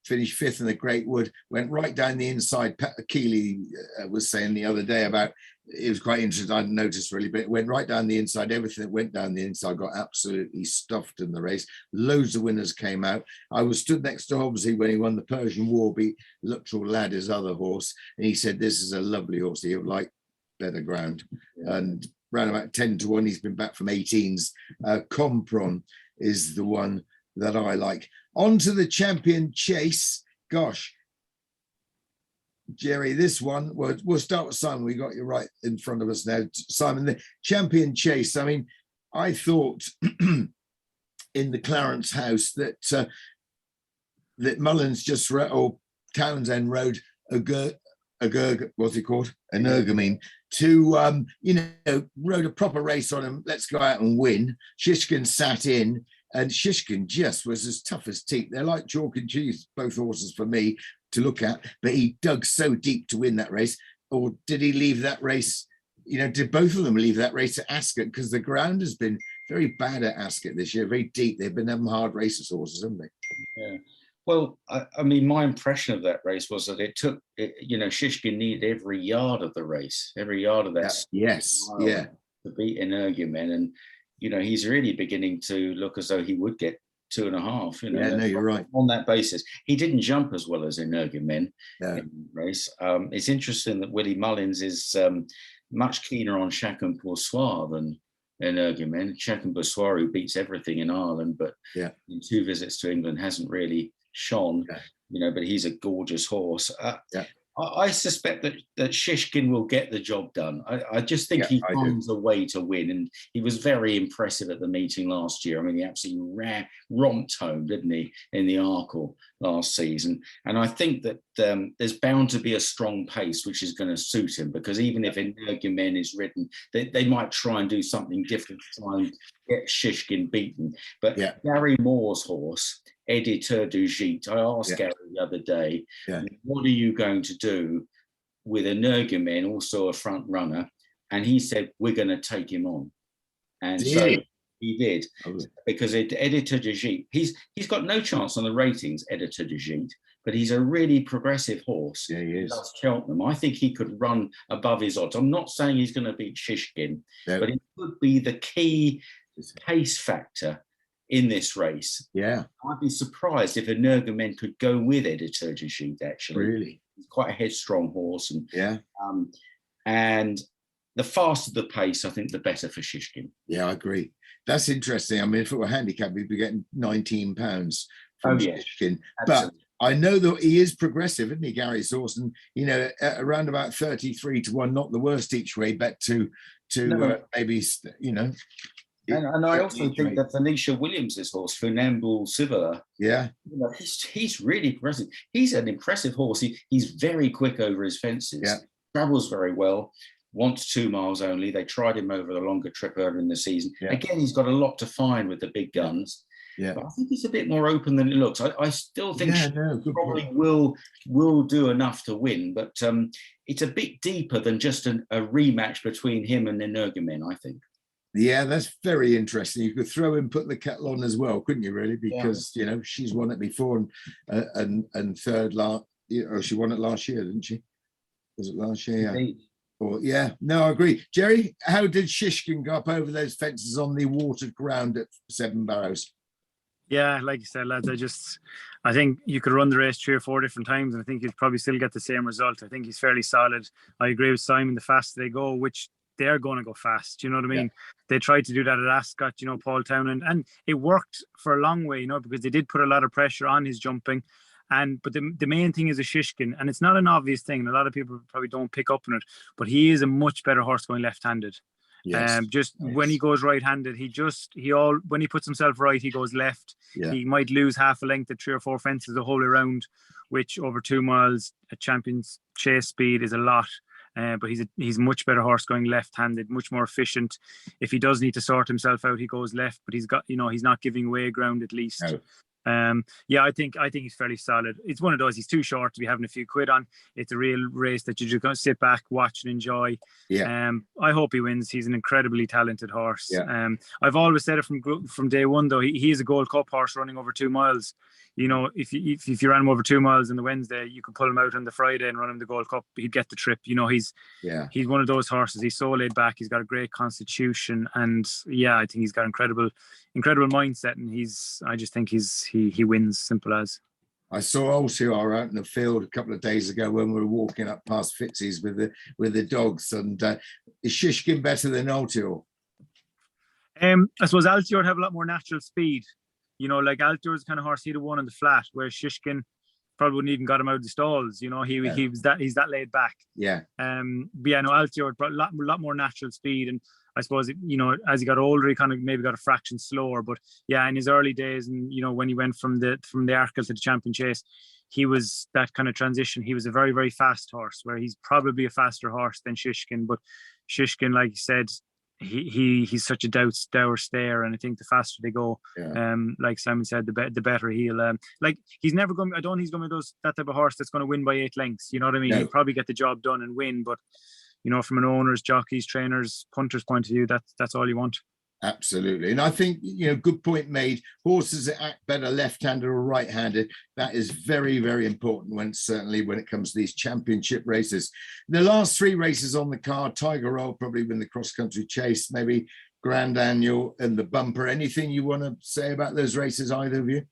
Speaker 3: finished 5th in the Great Wood, went right down the inside. Keeley was saying the other day about, it was quite interesting, I hadn't noticed really, but it went right down the inside. Everything that went down the inside got absolutely stuffed in the race. Loads of winners came out. I was stood next to Hobbsy when he won the Persian War, beat Luttrell Lad, his other horse, and he said, this is a lovely horse, he'll like better ground. And round about 10-1, he's been back from 18s. Compron is the one that I like. On to the Champion Chase. Gosh, Jerry, this one, we'll start with Simon. We got you right in front of us now. Simon, the Champion Chase. I mean, I thought in the Clarence House that that Mullins or Townsend rode what's it called? Energumene to, rode a proper race on him. Let's go out and win. Shishkin sat in, and Shishkin just was as tough as teak. They're like chalk and cheese, both horses for me to look at, but he dug so deep to win that race. Or did he leave that race? Did both of them leave that race at Ascot? Because the ground has been very bad at Ascot this year, very deep. They've been having hard races, horses, haven't they?
Speaker 2: Yeah. Well, I mean, my impression of that race was that it took, Shishkin needed every yard of the race, every yard of that.
Speaker 3: Yes, yeah.
Speaker 2: To beat Energumen. And, he's really beginning to look as though he would get 2.5.
Speaker 3: Yeah, no, you're right.
Speaker 2: On that basis, he didn't jump as well as Energumen in the race. It's interesting that Willie Mullins is much keener on Chacun Poursoir than Energumen. Chacun Poursoir, who beats everything in Ireland, but in 2 visits to England hasn't really shone, but he's a gorgeous horse. I suspect that Shishkin will get the job done. I just think he finds a way to win, and he was very impressive at the meeting last year. I mean, he absolutely romped home, didn't he, in the Arkle last season? And I think that there's bound to be a strong pace which is going to suit him, because even if Energumen is ridden, they might try and do something different to try and get Shishkin beaten. But Gary Moore's horse, Editeur du Gite, I asked Gary the other day, what are you going to do with Energumen, also a front runner? And he said, we're going to take him on. And so he did, because Editeur du Gite, he's got no chance on the ratings, Editeur du Gite, but he's a really progressive horse.
Speaker 3: Yeah, he is.
Speaker 2: That's Cheltenham. I think he could run above his odds. I'm not saying he's going to beat Shishkin, but he could be the key pace factor in this race.
Speaker 3: Yeah.
Speaker 2: I'd be surprised if Energumen could go with Editeur du Gite, actually.
Speaker 3: Really?
Speaker 2: He's quite a headstrong horse. And the faster the pace, I think the better for Shishkin.
Speaker 3: Yeah, I agree. That's interesting. I mean, if it were handicap, we'd be getting £19 from Shishkin. But I know that he is progressive, isn't he, Gary's horse? And, around about 33-1, not the worst each way, bet to maybe,
Speaker 2: And I also think that Venetia Williams' horse, Funambule Sivela, he's really progressive. He's an impressive horse. He's very quick over his fences, travels very well, wants 2 miles only. They tried him over the longer trip earlier in the season. Again, he's got a lot to find with the big guns. But I think he's a bit more open than it looks. I still think he probably will do enough to win, but it's a bit deeper than just a rematch between him and Energumen, I think.
Speaker 3: Yeah, that's very interesting. You could throw in Put the Kettle On as well, couldn't you? Really, because she's won it before, and third she won it last year, didn't she? Was it last year? Yeah. No, I agree. Jerry, how did Shishkin go up over those fences on the watered ground at Seven Barrows?
Speaker 4: Yeah, like you said, lads, I think you could run the race 3 or 4 different times, and I think you'd probably still get the same result. I think he's fairly solid. I agree with Simon. The faster they go, which they're going to go fast, you know what I mean? They tried to do that at Ascot, Paul Townend, and it worked for a long way, because they did put a lot of pressure on his jumping. But the main thing is a Shishkin, and it's not an obvious thing, and a lot of people probably don't pick up on it, but he is a much better horse going left-handed. When he goes right-handed, when he puts himself right, he goes left. He might lose half a length at 3 or 4 fences the whole way around, which over 2 miles at Champion's Chase speed is a lot. But he's much better horse going left-handed, much more efficient. If he does need to sort himself out, he goes left, but he's got, he's not giving away ground at least. I think he's fairly solid. It's one of those, he's too short to be having a few quid on. It's a real race that you're just going to sit back, watch and enjoy. I hope he wins. He's an incredibly talented horse. I've always said it from day one, though. He is a Gold Cup horse running over 2 miles. you know, if you ran him over 2 miles on the Wednesday, you could pull him out on the Friday and run him the Gold Cup. He'd get the trip. You know, he's one of those horses. He's so laid back. He's got a great constitution, and I think he's got incredible mindset. And I just think he wins. Simple as.
Speaker 3: I saw Altior out in the field a couple of days ago when we were walking up past Fitzy's with the dogs. And is Shishkin better than Altior?
Speaker 4: I suppose Altior would have a lot more natural speed. You know, like Altior's kind of horse he'd have won on the flat, whereas Shishkin probably wouldn't even got him out of the stalls. You know, he's that laid back. Yeah. But yeah, no, Altior brought a lot more natural speed, and I suppose, you know, as he got older, he kind of maybe got a fraction slower. But yeah, in his early days, and you know, when he went from the Arkle to the Champion Chase, he was that kind of transition. He was a very, very fast horse, where he's probably a faster horse than Shishkin. But Shishkin, like you said, he's such a dour stare, and I think the faster they go, like Simon said, the better he'll. Like he's never going. I don't think he's going to be that type of horse that's going to win by 8 lengths. You know what I mean? No. He'll probably get the job done and win, but you know, from an owner's, jockey's, trainers, punter's point of view, that's all you want.
Speaker 3: Absolutely. And I think, you know, good point made. Horses that act better left-handed or right-handed, that is very, very important certainly when it comes to these championship races. The last 3 races on the card, Tiger Roll probably win the cross-country chase, maybe Grand Annual and the Bumper. Anything you want to say about those races, either of you?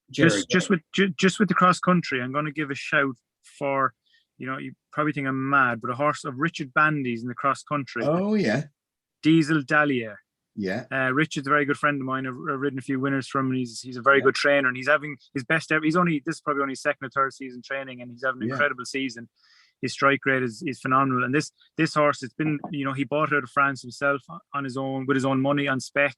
Speaker 4: Just with the cross-country, I'm going to give a shout for, you know, you probably think I'm mad, but a horse of Richard Bandy's in the cross-country.
Speaker 3: Oh, yeah.
Speaker 4: Delia Delia.
Speaker 3: Yeah.
Speaker 4: Richard's a very good friend of mine. I've ridden a few winners from him. He's a very good trainer, and he's having his best ever. This is probably only his 2nd or 3rd season training, and he's having an incredible season. His strike rate is phenomenal. And this horse, it's been, you know, he bought it out of France himself on his own, with his own money on spec.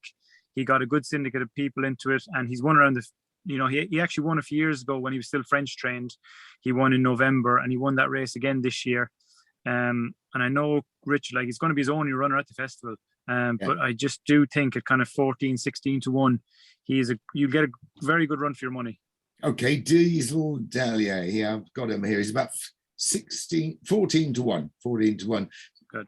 Speaker 4: He got a good syndicate of people into it, and he's won around he actually won a few years ago when he was still French trained. He won in November, and he won that race again this year. And I know Richard, like, he's going to be his only runner at the festival. But I just do think at kind of 14, 16 to 1, you get a very good run for your money.
Speaker 3: Okay, Delia Delia. Yeah, I've got him here. He's about 14 to 1.
Speaker 4: Good.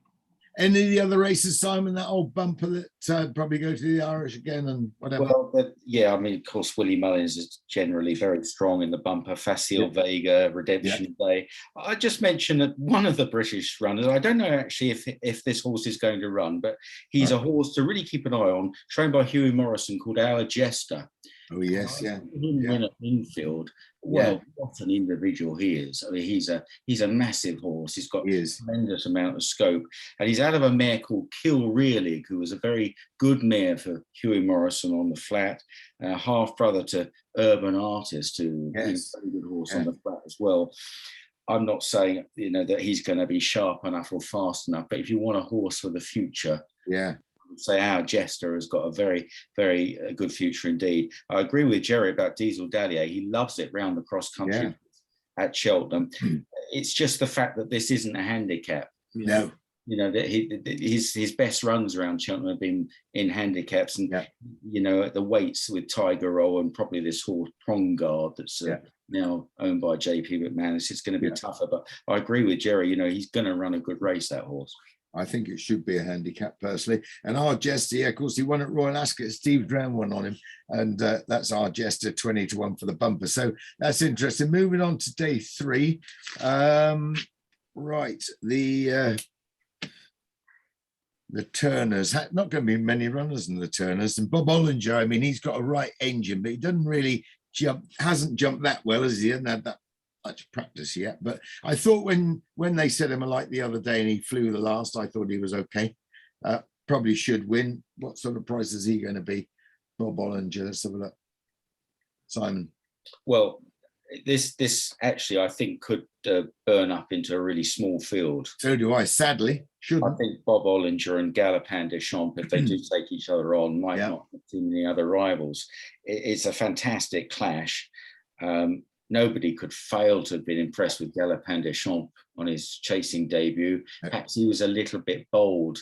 Speaker 3: Any of the other races, Simon, that old Bumper that probably go to the Irish again and whatever?
Speaker 2: Well, I mean, of course, Willie Mullins is generally very strong in the Bumper. Facile Vega, Redemption Day. I just mentioned that one of the British runners, I don't know actually if this horse is going to run, but he's a horse to really keep an eye on, trained by Hughie Morrison, called Our Jester.
Speaker 3: Oh, yes,
Speaker 2: Him win at Infield. Well, what an individual he is. I mean, he's a massive horse. He's got a tremendous amount of scope. And he's out of a mare called Kilreelig, who was a very good mare for Hughie Morrison on the flat, half brother to Urban Artist, who is a very good horse on the flat as well. I'm not saying, you know, that he's going to be sharp enough or fast enough, but if you want a horse for the future, say Our Jester has got a very, very good future indeed. I agree with Jerry about Delia Delia. He loves it round the cross country at Cheltenham. It's just the fact that this isn't a handicap.
Speaker 3: No.
Speaker 2: You know, that his best runs around Cheltenham have been in handicaps, and you know, at the weights with Tiger Roll and probably this horse Prong Guard that's now owned by JP McManus, it's going to be tougher. But I agree with Jerry. You know, he's going to run a good race, that horse.
Speaker 3: I think it should be a handicap personally. And Our Jester, of course, he won at Royal Ascot. Steve Drown won on him. And that's Our Jester, 20 to 1 for the Bumper. So that's interesting. Moving on to day 3. Right. The Turners. Not going to be many runners in the Turners. And Bob Ollinger, I mean, he's got a right engine, but he doesn't really hasn't jumped that well, has he? Hasn't had that much practice yet, but I thought when they set him alight the other day and he flew the last, I thought he was okay. Probably should win. What sort of price is he going to be? Bob Ollinger, let's have a look. Simon.
Speaker 2: Well, this actually I think could burn up into a really small field.
Speaker 3: So do I, sadly. Shouldn't.
Speaker 2: I think Bob Ollinger and Galopin Deschamps, if they do take each other on, might not have too many other rivals. It's a fantastic clash. Nobody could fail to have been impressed with Galopin Deschamps on his chasing debut. Perhaps he was a little bit bold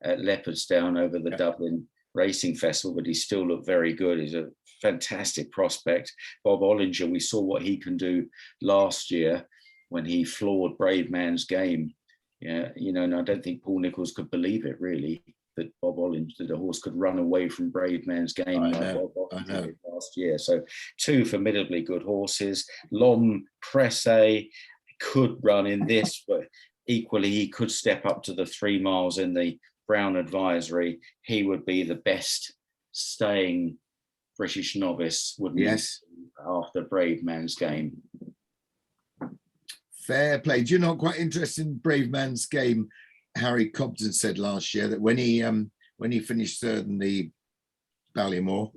Speaker 2: at Leopardstown over the Dublin Racing Festival, but he still looked very good. He's a fantastic prospect. Bob Ollinger, we saw what he can do last year when he floored Brave Man's Game. Yeah, you know, and I don't think Paul Nicholls could believe it, really. that Bob Ollinger, that a horse could run away from Brave Man's Game
Speaker 3: I
Speaker 2: like
Speaker 3: know,
Speaker 2: Bob
Speaker 3: I
Speaker 2: Ollinger
Speaker 3: know.
Speaker 2: did last year. So 2 formidably good horses. L'Homme Presse could run in this, but equally he could step up to the 3 miles in the Brown Advisory. He would be the best staying British novice, wouldn't
Speaker 3: Yes.
Speaker 2: he, after Brave Man's Game?
Speaker 3: Fair play. Do you know, quite interested in Brave Man's Game? Harry Cobden said last year that when he finished third in the Ballymore,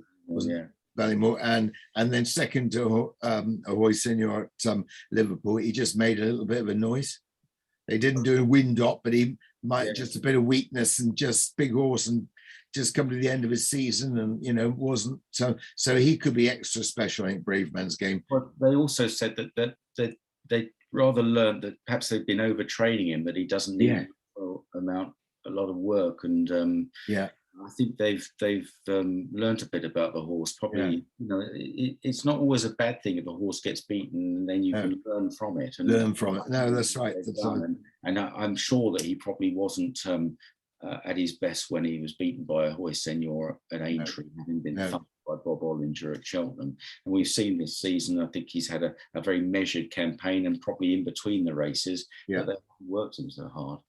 Speaker 3: Ballymore, and then second to Ahoy Senior at Liverpool, he just made a little bit of a noise. They didn't do a wind up, but he might just a bit of weakness and just big horse and just come to the end of his season, and wasn't so he could be extra special. I think Brave Man's Game.
Speaker 2: But they also said that they rather learned that perhaps they've been overtraining him, that he doesn't need a lot of work, and I think they've learned a bit about the horse. Probably, it's not always a bad thing if a horse gets beaten, and then you can learn from it.
Speaker 3: No, that's right.
Speaker 2: And I'm sure that he probably wasn't at his best when he was beaten by Ahoy Senior at Aintree, having been thumped by Bob Ollinger at Cheltenham. And we've seen this season, I think he's had a very measured campaign, and probably in between the races, that they haven't worked him so hard.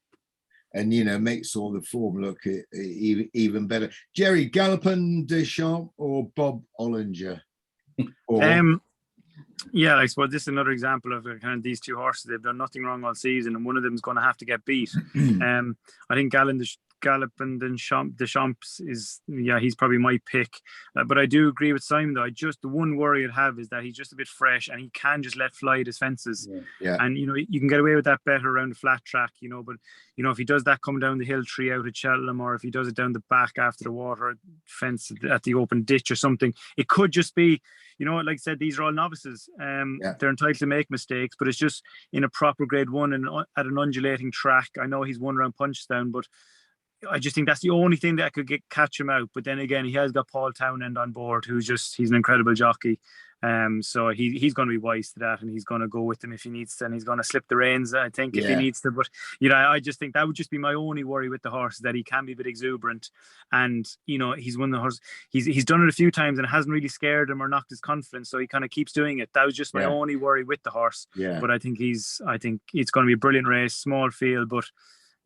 Speaker 3: And makes all the form look even better. Jerry, Galopin Deschamps or Bob Ollinger?
Speaker 4: Yeah, I suppose this is another example of kind of these 2 horses. They've done nothing wrong all season, and one of them is going to have to get beat. I think Galopin Deschamps is, he's probably my pick. But I do agree with Simon, though. The one worry I'd have is that he's just a bit fresh, and he can just let fly at his fences. And, you can get away with that better around a flat track, but, if he does that coming down the hill tree out at Cheltenham, or if he does it down the back after the water fence at the open ditch or something, it could just be, like I said, these are all novices. They're entitled to make mistakes, but it's just in a proper grade 1 and at an undulating track. I know he's 1 round Punchestown, but I just think that's the only thing that could catch him out. But then again, he has got Paul Townend on board, he's an incredible jockey. So he's going to be wise to that, and he's going to go with him if he needs to, and he's going to slip the reins, I think, if he needs to. But I just think that would just be my only worry with the horse, that he can be a bit exuberant, and he's won the horse. He's done it a few times and it hasn't really scared him or knocked his confidence, so he kind of keeps doing it. That was just my only worry with the horse. But I think it's going to be a brilliant race, small field, but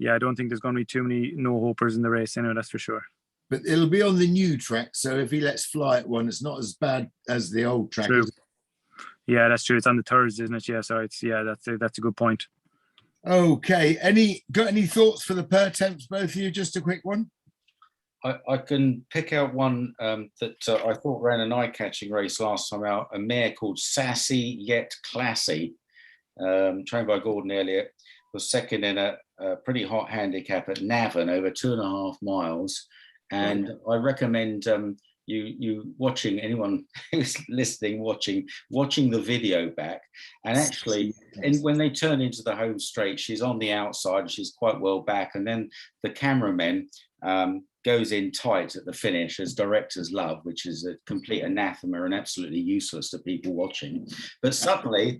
Speaker 4: I don't think there's going to be too many no-hopers in the race, that's for sure.
Speaker 3: But it'll be on the new track, so if he lets fly at one, it's not as bad as the old track.
Speaker 4: True. Yeah, that's true. It's on the Thursday, isn't it? Yeah, so that's a good point.
Speaker 3: Okay. Got any thoughts for the Pertemps, both of you? Just a quick one.
Speaker 2: I can pick out one that I thought ran an eye-catching race last time out, a mare called Sassy Yet Classy, trained by Gordon Elliott, was second in a pretty hot handicap at Navan over 2.5 miles. And I recommend you watching, anyone who's listening, watching the video back. And actually, when they turn into the home straight, she's on the outside and she's quite well back. And then the cameraman goes in tight at the finish, as directors love, which is a complete anathema and absolutely useless to people watching. But suddenly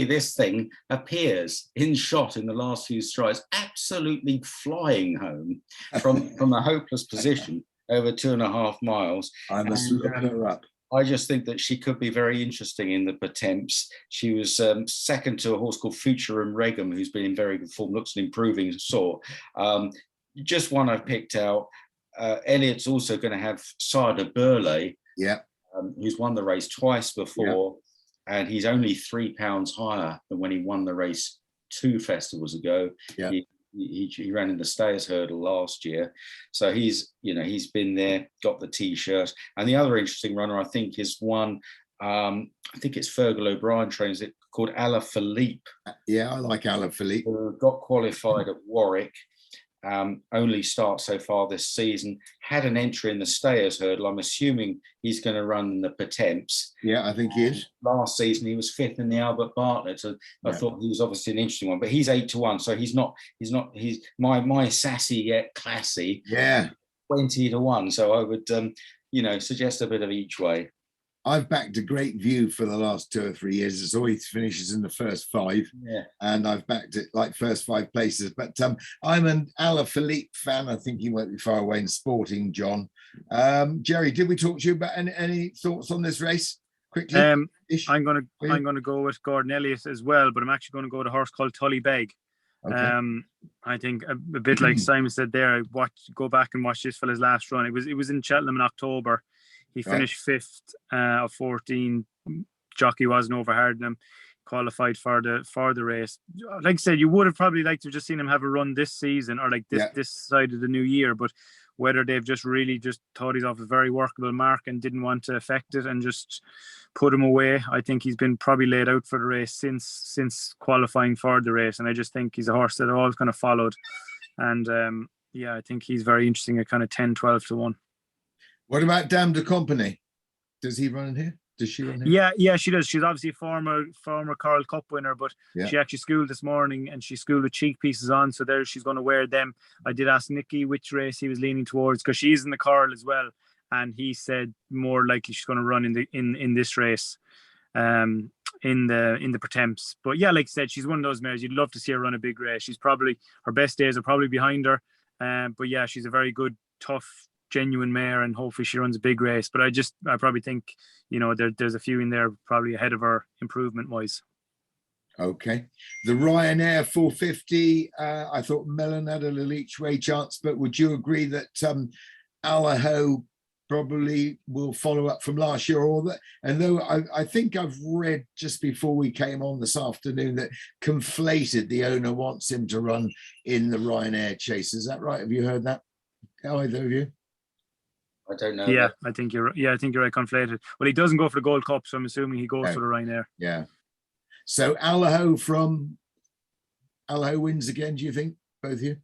Speaker 2: this thing appears in shot in the last few strides, absolutely flying home from a hopeless position over 2.5 miles.
Speaker 3: I must look her up.
Speaker 2: I just think that she could be very interesting in the Pertemps. She was second to a horse called Futurum Regum, who's been in very good form, looks an improving sort. Just one I've picked out. Elliott's also going to have Sire de Burley, who's won the race twice before, and he's only £3 higher than when he won the race 2 festivals ago. He ran in the Stayers Hurdle last year, so he's been there, got the T-shirt. And the other interesting runner, I think, is one. I think it's Fergal O'Brien trains it, called Ala Philippe.
Speaker 3: Yeah, I like Ala Philippe.
Speaker 2: Got qualified at Warwick. Only start so far this season, had an entry in the Stayers Hurdle. I'm assuming he's going to run the Pertemps.
Speaker 3: Yeah, I think he is.
Speaker 2: Last season he was 5th in the Albert Bartlett, so I thought he was obviously an interesting one, but he's 8-1, so he's my Sassy Yet Classy. 20-1, so I would suggest a bit of each way.
Speaker 3: I've backed a Great View for the last 2 or 3 years. It's always finishes in the first 5, and I've backed it like first 5 places. But I'm an Alaphilippe fan. I think he won't be far away in Sporting, John. Jerry, did we talk to you about any thoughts on this race quickly?
Speaker 4: I'm gonna go with Gordon Elliott as well, but I'm actually going to go with a horse called Tully Beg.
Speaker 3: Okay.
Speaker 4: I think a bit like Simon said there. Go back and watch this fella's last run. It was in Cheltenham in October. He finished 5th of 14. Jockey wasn't overhard him. Qualified for the race. Like I said, you would have probably liked to have just seen him have a run this season or like this side of the new year. But whether they've just really just thought he's off a very workable mark and didn't want to affect it and just put him away, I think he's been probably laid out for the race since qualifying for the race. And I just think he's a horse that all kind of followed. And I think he's very interesting at kind of 10, 12 to 1.
Speaker 3: What about Dame de Company? Does he run in here? Does she run here?
Speaker 4: Yeah, she does. She's obviously a former Coral Cup winner, but she actually schooled this morning and she schooled with cheek pieces on. So there she's going to wear them. I did ask Nikki which race he was leaning towards because she's in the Coral as well. And he said more likely she's going to run in this race, in the Pretemps. But yeah, like I said, she's one of those mares you'd love to see her run a big race. She's probably, her best days are probably behind her. But yeah, she's a very good, tough, genuine mare, and hopefully she runs a big race. But I probably think, there's a few in there probably ahead of her improvement wise.
Speaker 3: Okay. The Ryanair 450, I thought Mellon had a little each way chance, but would you agree that Allaho probably will follow up from last year? And though I think I've read just before we came on this afternoon that Conflated, the owner, wants him to run in the Ryanair chase. Is that right? Have you heard that? Either of you?
Speaker 2: I don't know.
Speaker 4: Yeah, I think you're right. Conflated. Well, he doesn't go for the Gold Cup, so I'm assuming he goes for the Ryanair.
Speaker 3: Yeah. So Allaho wins again, do you think, both of you?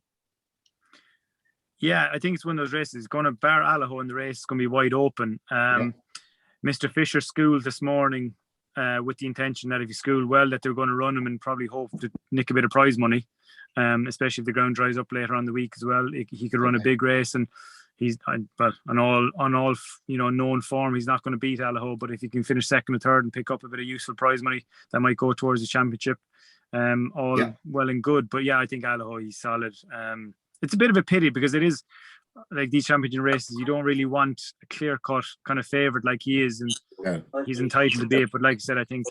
Speaker 4: Yeah, I think it's one of those races. It's going to bar Allaho in the race. It's going to be wide open. Mr. Fisher schooled this morning with the intention that if he schooled well, that they're going to run him and probably hope to nick a bit of prize money, especially if the ground dries up later on the week as well. He could run a big race, and he's on all known form. He's not going to beat Allaho, but if he can finish second or third and pick up a bit of useful prize money, that might go towards the championship. Well and good. But yeah, I think Allaho, he's solid. It's a bit of a pity because it is like these championship races, you don't really want a clear-cut kind of favourite like he is, and he's entitled to be it. But like I said, I think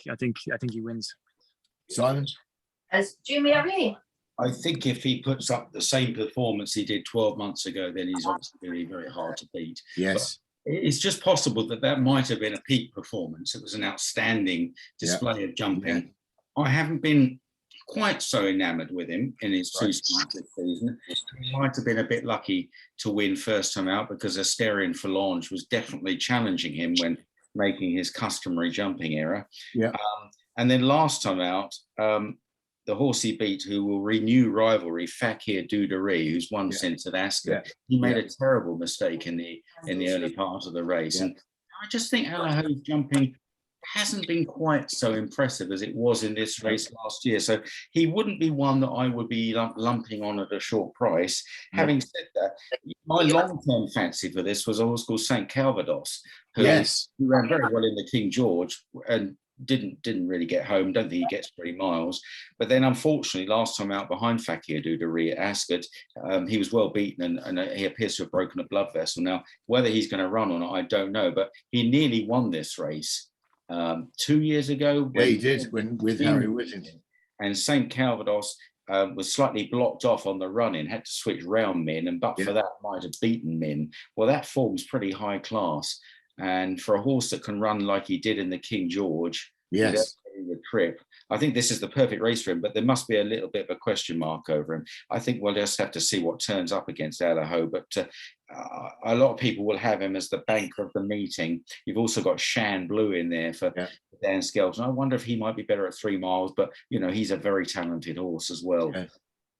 Speaker 4: he wins.
Speaker 3: Simon?
Speaker 1: As Jimmy Ari.
Speaker 2: I think if he puts up the same performance he did 12 months ago, then he's obviously very, very hard to beat.
Speaker 3: Yes.
Speaker 2: But it's just possible that might have been a peak performance. It was an outstanding display of jumping. I haven't been quite so enamoured with him in his 2 starts this season. He might have been a bit lucky to win first time out because Asterion Forlange was definitely challenging him when making his customary jumping error.
Speaker 3: Yeah.
Speaker 2: And then last time out, the horse he beat, who will renew rivalry, Fakir Duderie, who's won since at Ascot, he made a terrible mistake in the early part of the race. And I just think Allaho's jumping hasn't been quite so impressive as it was in this race last year. So he wouldn't be one that I would be lumping on at a short price. Having said that, my long-term fancy for this was a horse called St. Calvados, who ran very well in the King George and didn't really get home. Don't think he gets 3 miles. But then, unfortunately, last time out behind Fakir Duderie at Ascot, he was well beaten and he appears to have broken a blood vessel. Now, whether he's going to run or not, I don't know. But he nearly won this race 2 years ago.
Speaker 3: Yeah, he did with Harry Whittington.
Speaker 2: And St. Calvados was slightly blocked off on the run-in, had to switch round Min, but for that might have beaten Min. Well, that form's pretty high class. And for a horse that can run like he did in the King George, the trip, I think this is the perfect race for him, but there must be a little bit of a question mark over him. I think we'll just have to see what turns up against Allaho, but a lot of people will have him as the banker of the meeting. You've also got Shan Blue in there for Dan Skelton. I wonder if he might be better at 3 miles, but, he's a very talented horse as well. Yeah.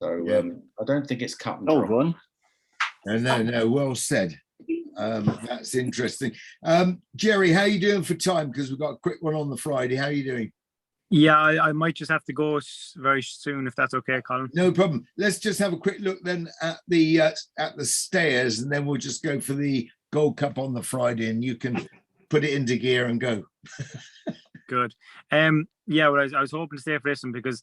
Speaker 2: So I don't think it's cut and dry.
Speaker 3: No, well said. That's interesting. Jerry, how are you doing for time? Because we've got a quick one on the Friday. How are you doing?
Speaker 4: Yeah, I might just have to go very soon if that's okay, Colin.
Speaker 3: No problem. Let's just have a quick look then at the stayers, and then we'll just go for the Gold Cup on the Friday, and you can put it into gear and go.
Speaker 4: Good. Yeah, well, I was hoping to stay for this one because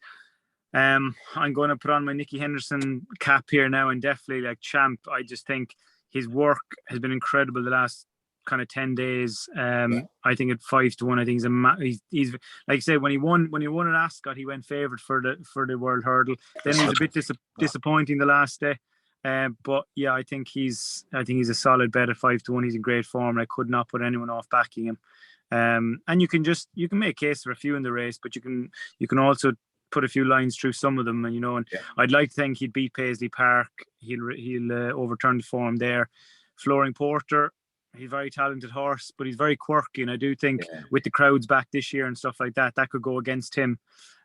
Speaker 4: I'm going to put on my Nikki Henderson cap here now, and definitely like Champ. I just think his work has been incredible the last kind of 10 days. I think at 5-1, I think he's like I said, when he won at Ascot, he went favourite for the World Hurdle. Then he was a bit disappointing the last day. But yeah, I think he's a solid bet at 5-1. He's in great form. I could not put anyone off backing him. And you can make a case for a few in the race, but you can also put a few lines through some of them, and I'd like to think he'd beat Paisley Park. He'll overturn the form there. Flooring Porter, he's a very talented horse, but he's very quirky, and I do think with the crowds back this year and stuff like that could go against him.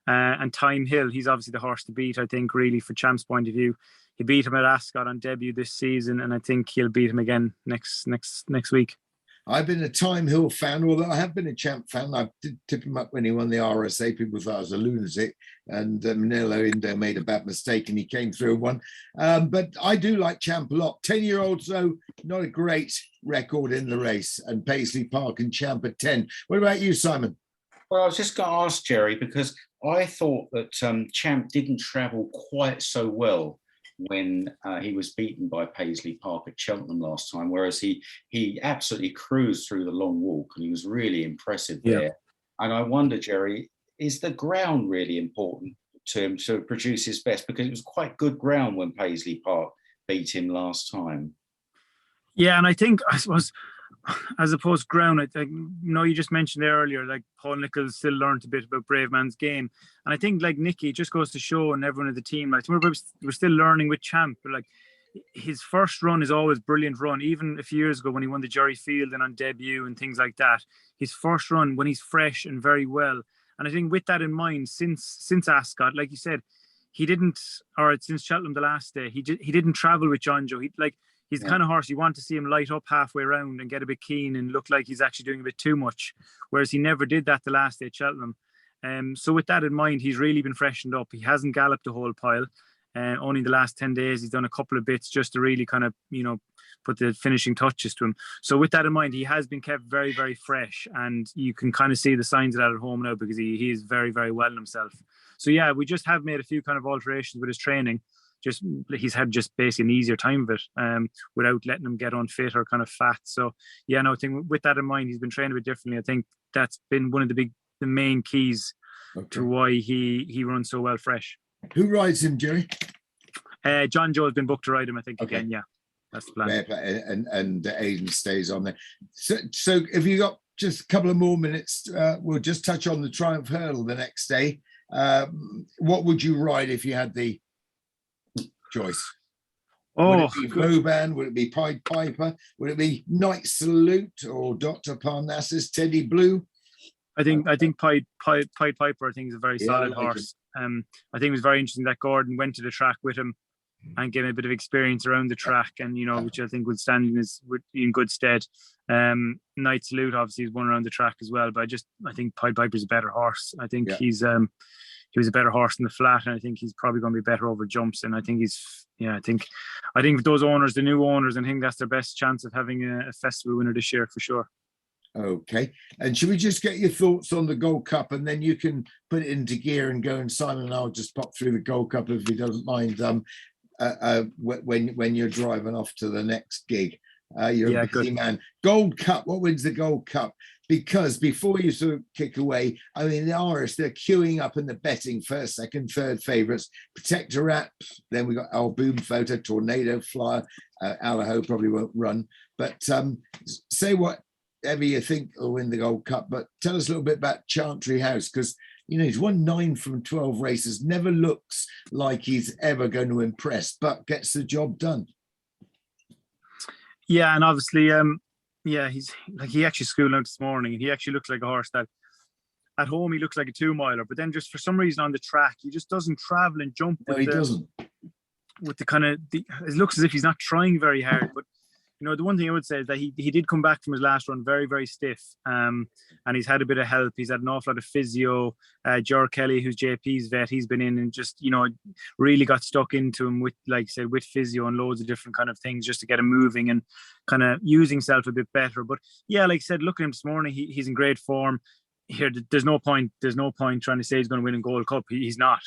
Speaker 4: And Time Hill, he's obviously the horse to beat, I think, really, for Champ's point of view. He beat him at Ascot on debut this season, and I think he'll beat him again next week.
Speaker 3: I've been a Time Hill fan, although I have been a Champ fan. I did tip him up when he won the RSA. People thought I was a lunatic, and Manilo Indo made a bad mistake and he came through and won. But I do like Champ a lot. 10-year-olds, though, not a great record in the race, and Paisley Park and Champ at 10. What about you, Simon?
Speaker 2: Well, I was just going to ask Jerry, because I thought that Champ didn't travel quite so well when he was beaten by Paisley Park at Cheltenham last time, whereas he absolutely cruised through the long walk and he was really impressive there. And I wonder, Jerry, is the ground really important to him to produce his best? Because it was quite good ground when Paisley Park beat him last time.
Speaker 4: Yeah, and I suppose, as opposed to ground, you just mentioned there earlier, like Paul Nicholls still learned a bit about Brave Man's Game, and I think like Nicky just goes to show, and everyone of the team, like we're still learning with Champ, but like his first run is always brilliant run. Even a few years ago when he won the Jerry Field and on debut and things like that, his first run when he's fresh and very well. And I think with that in mind, since Ascot, like you said, since Cheltenham the last day, he didn't travel with John Joe. He's the kind of horse you want to see him light up halfway around and get a bit keen and look like he's actually doing a bit too much, whereas he never did that the last day at Cheltenham. So with that in mind, he's really been freshened up. He hasn't galloped the whole pile. Only the last 10 days, he's done a couple of bits just to really kind of, put the finishing touches to him. So with that in mind, he has been kept very, very fresh, and you can kind of see the signs of that at home now, because he is very, very well in himself. So yeah, we just have made a few kind of alterations with his training. He's had just basically an easier time of it, without letting him get unfit or kind of fat. So yeah, no, I think with that in mind, he's been trained a bit differently. I think that's been one of the main keys to why he runs so well fresh.
Speaker 3: Who rides him, Jerry?
Speaker 4: John Joe has been booked to ride him, I think, again. Yeah, that's the plan.
Speaker 3: And Aidan stays on there. So if you got just a couple of more minutes, we'll just touch on the Triumph Hurdle the next day. What would you ride if you had the choice? Would it be Vauban? Would it be Pied Piper? Would it be Night Salute or Dr. Parnassus, Teddy Blue?
Speaker 4: I think Pied Piper, I think, is a very solid horse. I think it was very interesting that Gordon went to the track with him and gave him a bit of experience around the track, and which I think would stand in good stead. Night Salute obviously is one around the track as well, but I think Pied Piper's a better horse. I think he was a better horse in the flat, and I think he's probably going to be better over jumps. And I think I think those owners, the new owners, I think that's their best chance of having a festival winner this year for sure.
Speaker 3: Okay, and should we just get your thoughts on the Gold Cup, and then you can put it into gear and go, and Simon and I'll just pop through the Gold Cup if he doesn't mind. When you're driving off to the next gig, you're a busy man. Gold Cup, what wins the Gold Cup? Because before you sort of kick away, I mean, the RS, they're queuing up in the betting, first, second, third favourites. Protectorat, then we got Al Boom Photo, Tornado Flyer, Allaho probably won't run. But say whatever you think will win the Gold Cup, but tell us a little bit about Chantry House, because he's won 9 from 12 races, never looks like he's ever going to impress, but gets the job done.
Speaker 4: Yeah, and obviously, he actually schooled out this morning, and he actually looks like a horse that at home he looks like a 2-miler, but then just for some reason on the track he just doesn't travel and jump.
Speaker 3: No, he doesn't.
Speaker 4: With the kind of it looks as if he's not trying very hard, but the one thing I would say is that he did come back from his last run very, very stiff. And he's had a bit of help. He's had an awful lot of physio. Ger Kelly, who's JP's vet, he's been in and just, really got stuck into him with, like I said, with physio and loads of different kind of things just to get him moving and kind of use himself a bit better. But yeah, like I said, looking at him this morning, he's in great form. Here, there's no point trying to say he's going to win a Gold Cup. He's not.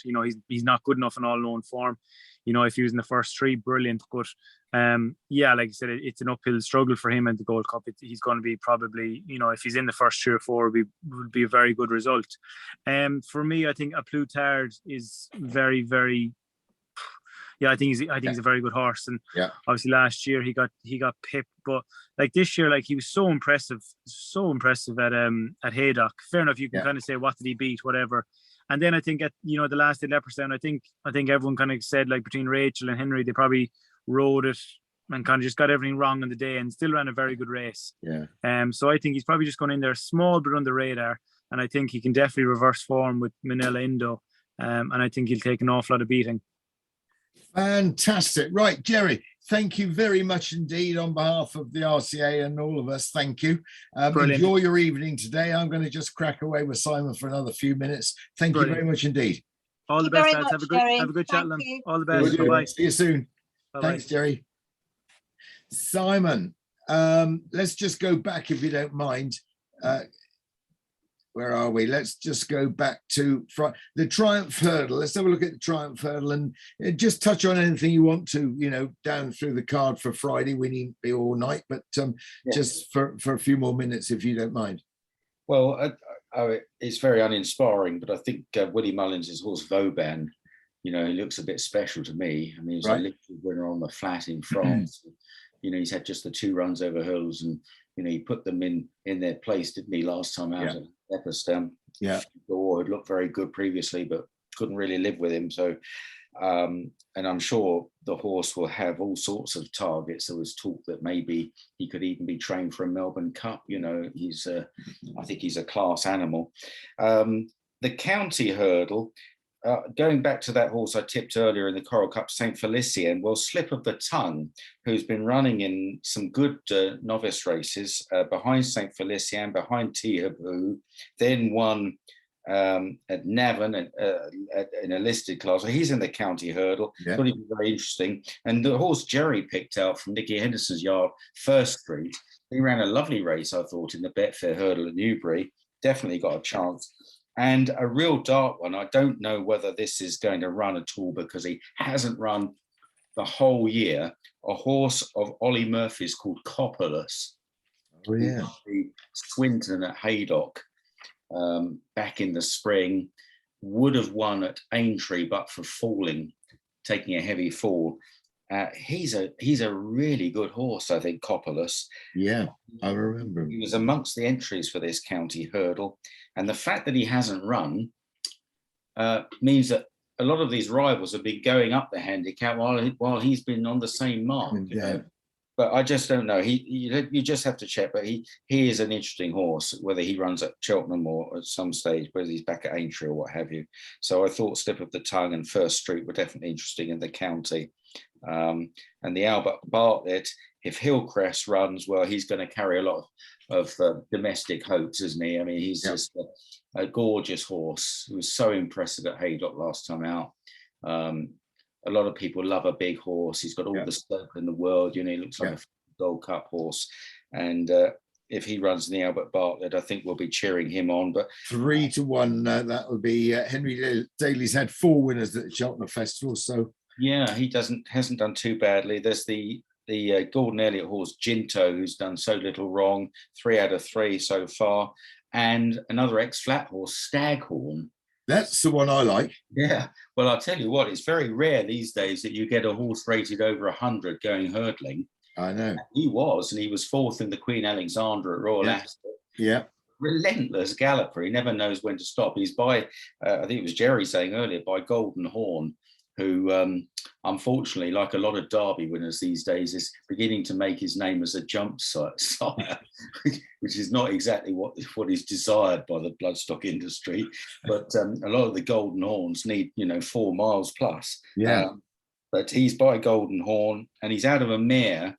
Speaker 4: He's not good enough in all known form. If he was in the first three, brilliant. But like I said, it's an uphill struggle for him at the Gold Cup. He's going to be probably, if he's in the first 3 or 4, would be a very good result. For me, I think a Plutard is very, very. Yeah, I think he's a very good horse, and obviously last year he got pipped, but like this year, like he was so impressive at Haydock. Fair enough, you can kind of say what did he beat, whatever. And then I think at the last at Leopardstown, I think everyone kind of said, like, between Rachel and Henry, they probably rode it and kind of just got everything wrong on the day and still ran a very good race. So I think he's probably just gone in there small but on the radar, and I think he can definitely reverse form with Manila Indo, and I think he'll take an awful lot of beating.
Speaker 3: Fantastic. Right, Jerry, thank you very much indeed on behalf of the RCA and all of us. Thank you. Enjoy your evening today. I'm going to just crack away with Simon for another few minutes. Thank you very much indeed.
Speaker 4: All the best, lads. Have a good Cheltenham. All the best. Bye-bye.
Speaker 3: See you soon.
Speaker 4: Bye-bye.
Speaker 3: Thanks, Jerry. Simon, let's just go back, if you don't mind. Where are we? Let's just go back to the Triumph Hurdle. Let's have a look at the Triumph Hurdle and just touch on anything you want to, down through the card for Friday. We needn't be all night, but just for a few more minutes, if you don't mind.
Speaker 2: Well, it's very uninspiring, but I think Willie Mullins' horse Vauban, he looks a bit special to me. I mean, he's a liquid winner on the flat in France. He's had just the 2 runs over hurdles, and he put them in their place, didn't he, last time out at Leopardstown? Or had looked very good previously, but couldn't really live with him. So, and I'm sure the horse will have all sorts of targets. There was talk that maybe he could even be trained for a Melbourne Cup. I think he's a class animal. The County Hurdle. Going back to that horse I tipped earlier in the Coral Cup, St. Felicien, Slip of the Tongue, who's been running in some good novice races behind St. Felicien, behind Tihabu, then won at Navan in a listed class. So he's in the County Hurdle. Thought he'd be very interesting. And the horse Jerry picked out from Nikki Henderson's yard, First Street, he ran a lovely race, I thought, in the Betfair Hurdle at Newbury. Definitely got a chance. And a real dark one. I don't know whether this is going to run at all because he hasn't run the whole year. A horse of Ollie Murphy's called Coppolis.
Speaker 3: Oh, yeah.
Speaker 2: Swinton at Haydock back in the spring. Would have won at Aintree, but for taking a heavy fall. He's a really good horse, I think, Coppolis.
Speaker 3: Yeah, I remember him.
Speaker 2: He was amongst the entries for this County Hurdle. And the fact that he hasn't run means that a lot of these rivals have been going up the handicap while he's been on the same mark. But I just don't know. You just have to check. But he is an interesting horse, whether he runs at Cheltenham or at some stage, whether he's back at Aintree or what have you. So I thought Slip of the Tongue and First Street were definitely interesting in the county. And the Albert Bartlett, if Hillcrest runs, well, he's going to carry a lot of domestic hopes, isn't he? I mean, he's just a gorgeous horse. He was so impressive at Haydock last time out. A lot of people love a big horse. He's got all the scope in the world. He looks like a Gold Cup horse. And if he runs in the Albert Bartlett, I think we'll be cheering him on. But
Speaker 3: 3-1, that would be Henry Daly's had 4 winners at the Cheltenham Festival. So
Speaker 2: yeah, he hasn't done too badly. There's the Gordon Elliott horse Ginto, who's done so little wrong, 3 out of 3 so far, and another ex-flat horse, Staghorn.
Speaker 3: That's the one I like.
Speaker 2: Yeah, well, I'll tell you what, it's very rare these days that you get a horse rated over 100 going hurdling.
Speaker 3: I know.
Speaker 2: And he was 4th in the Queen Alexandra at Royal Ascot.
Speaker 3: Yeah.
Speaker 2: Relentless galloper. He never knows when to stop. He's by, I think it was Jerry saying earlier, by Golden Horn, who unfortunately, like a lot of Derby winners these days, is beginning to make his name as a jump sire, which is not exactly what is desired by the bloodstock industry. But a lot of the Golden Horns need, 4 miles plus.
Speaker 3: Yeah.
Speaker 2: But he's by Golden Horn, and he's out of a mare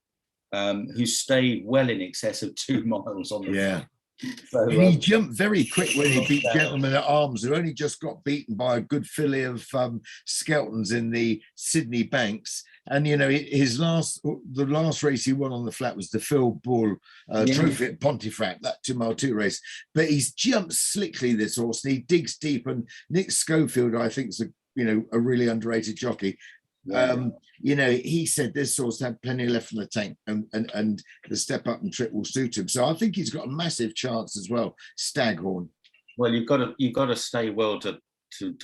Speaker 2: who stayed well in excess of 2 miles on the front. So,
Speaker 3: and he jumped very quick when he beat Gentleman at Arms, who only just got beaten by a good filly of Skeltons in the Sydney Banks. And you know, the last race he won on the flat was the Phil Bull Trophy at Pontefract, that 2 mile 2 race. But he's jumped slickly, this horse, and he digs deep. And Nick Schofield, I think, is a really underrated jockey. You know, he said this horse had plenty left in the tank, and the step up and trip will suit him. So I think he's got a massive chance as well. Staghorn.
Speaker 2: Well, you've got to stay well to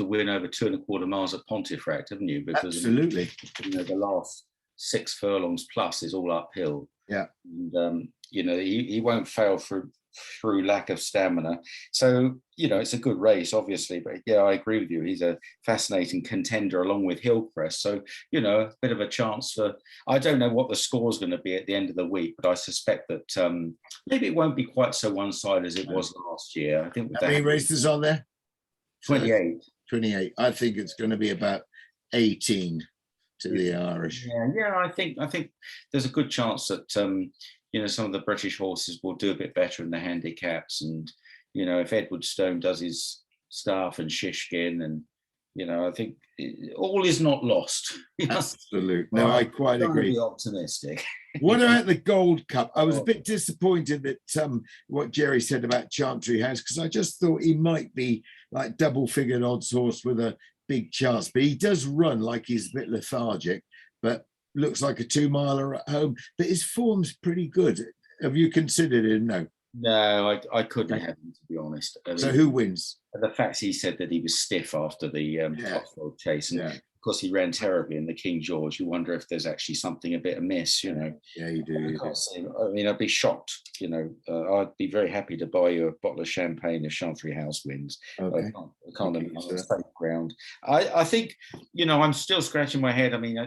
Speaker 2: win over 2¼ miles at Pontefract, haven't you? Because
Speaker 3: absolutely,
Speaker 2: you know, the last 6 furlongs plus is all uphill.
Speaker 3: Yeah,
Speaker 2: and you know, he won't fail through lack of stamina. So, you know, it's a good race, obviously, but yeah, I agree with you. He's a fascinating contender along with Hillcrest. So, you know, a bit of a chance for, I don't know what the score's going to be at the end of the week, but I suspect that maybe it won't be quite so one-sided as it was last year. I think
Speaker 3: how many races on there?
Speaker 2: 28.
Speaker 3: 28. I think it's going to be about 18 to the Irish.
Speaker 2: Yeah, I think there's a good chance that you know, some of the British horses will do a bit better in the handicaps. And, you know, if Edward Stone does his stuff and Shishkin, and, you know, I think all is not lost.
Speaker 3: Absolutely. No, I quite agree.
Speaker 2: Be optimistic.
Speaker 3: What about the Gold Cup? I was a bit disappointed that what Jerry said about Chantry House, because I just thought he might be like double-figured odds horse with a big chance. But he does run like he's a bit lethargic, but looks like a 2 miler at home, but his form's pretty good. Have you considered him?
Speaker 2: No, I couldn't have him, to be honest. I mean,
Speaker 3: so who wins?
Speaker 2: The fact he said that he was stiff after the Cotswold chase, and of course he ran terribly in the King George. You wonder if there's actually something a bit amiss, you know.
Speaker 3: Yeah, you do.
Speaker 2: I mean, I'd be shocked. You know, I'd be very happy to buy you a bottle of champagne if Chantry House wins.
Speaker 3: Okay.
Speaker 2: I can't on safe ground. I think, you know, I'm still scratching my head. I mean,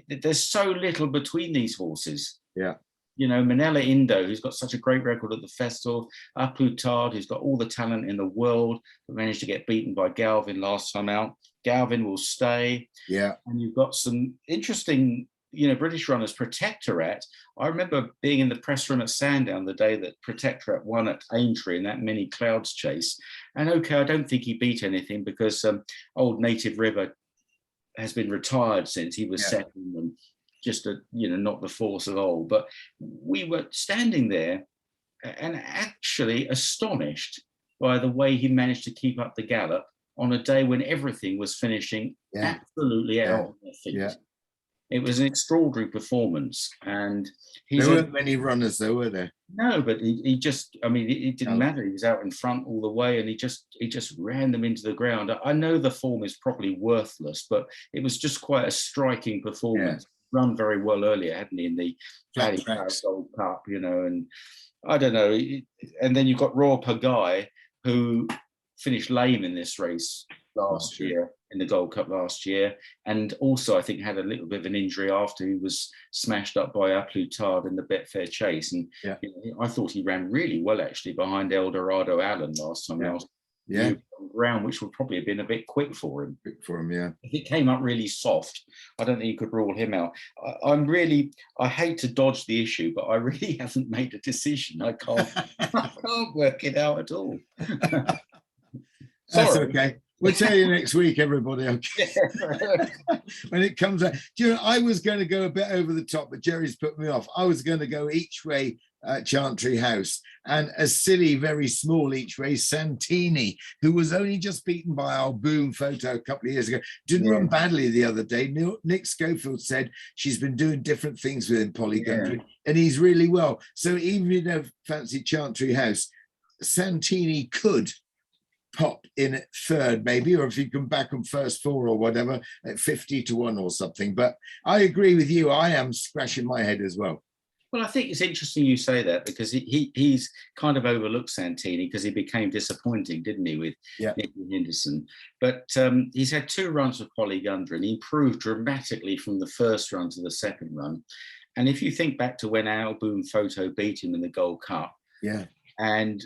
Speaker 2: there's so little between these horses.
Speaker 3: Yeah.
Speaker 2: You know, Manila Indo, who's got such a great record at the festival, A Plus Tard, who's got all the talent in the world, but managed to get beaten by Galvin last time out. Galvin will stay.
Speaker 3: Yeah.
Speaker 2: And you've got some interesting, you know, British runners. Protectorat. I remember being in the press room at Sandown the day that Protectorat won at Aintree in that mini clouds chase. And okay, I don't think he beat anything because old Native River has been retired since he was second, and just not the force of old. But we were standing there and actually astonished by the way he managed to keep up the gallop on a day when everything was finishing absolutely out of their feet. Yeah. It was an extraordinary performance, and
Speaker 3: there weren't many runners, though, were there?
Speaker 2: No, but he just, I mean, it didn't matter. He was out in front all the way, and he just ran them into the ground. I know the form is probably worthless, but it was just quite a striking performance. Yeah. Run very well earlier, hadn't he, in the Paddy Power Gold Cup, you know, and I don't know. And then you've got Royal Pagaille, who finished lame in this race last year, in the Gold Cup last year, and also I think had a little bit of an injury after he was smashed up by A Plus Tard in the Betfair Chase. And you know, I thought he ran really well actually behind Eldorado Allen last time out. Yeah, ground, which would probably have been a bit quick for him.
Speaker 3: Yeah.
Speaker 2: If it came up really soft, I don't think you could rule him out. I hate to dodge the issue, but I really haven't made a decision. I can't work it out at all.
Speaker 3: That's okay. We'll tell you next week, everybody. Okay. When it comes out, do you know, I was going to go a bit over the top, but Jerry's put me off. I was going to go each way at Chantry House, and a silly, very small each way, Santini, who was only just beaten by our Boom Photo a couple of years ago, didn't run badly the other day. Nick Schofield said she's been doing different things with him, Polly Gundry, and he's really well. So even if you don't fancy Chantry House, Santini could pop in at third maybe, or if you can back on first four or whatever at 50-1 or something. But I agree with you. I am scratching my head as well.
Speaker 2: Well, I think it's interesting you say that, because he's kind of overlooked Santini because he became disappointing, didn't he, with Nikki Henderson. But he's had 2 runs with Polly Gundry, and he improved dramatically from the first run to the second run. And if you think back to when Al Boom Photo beat him in the Gold Cup, and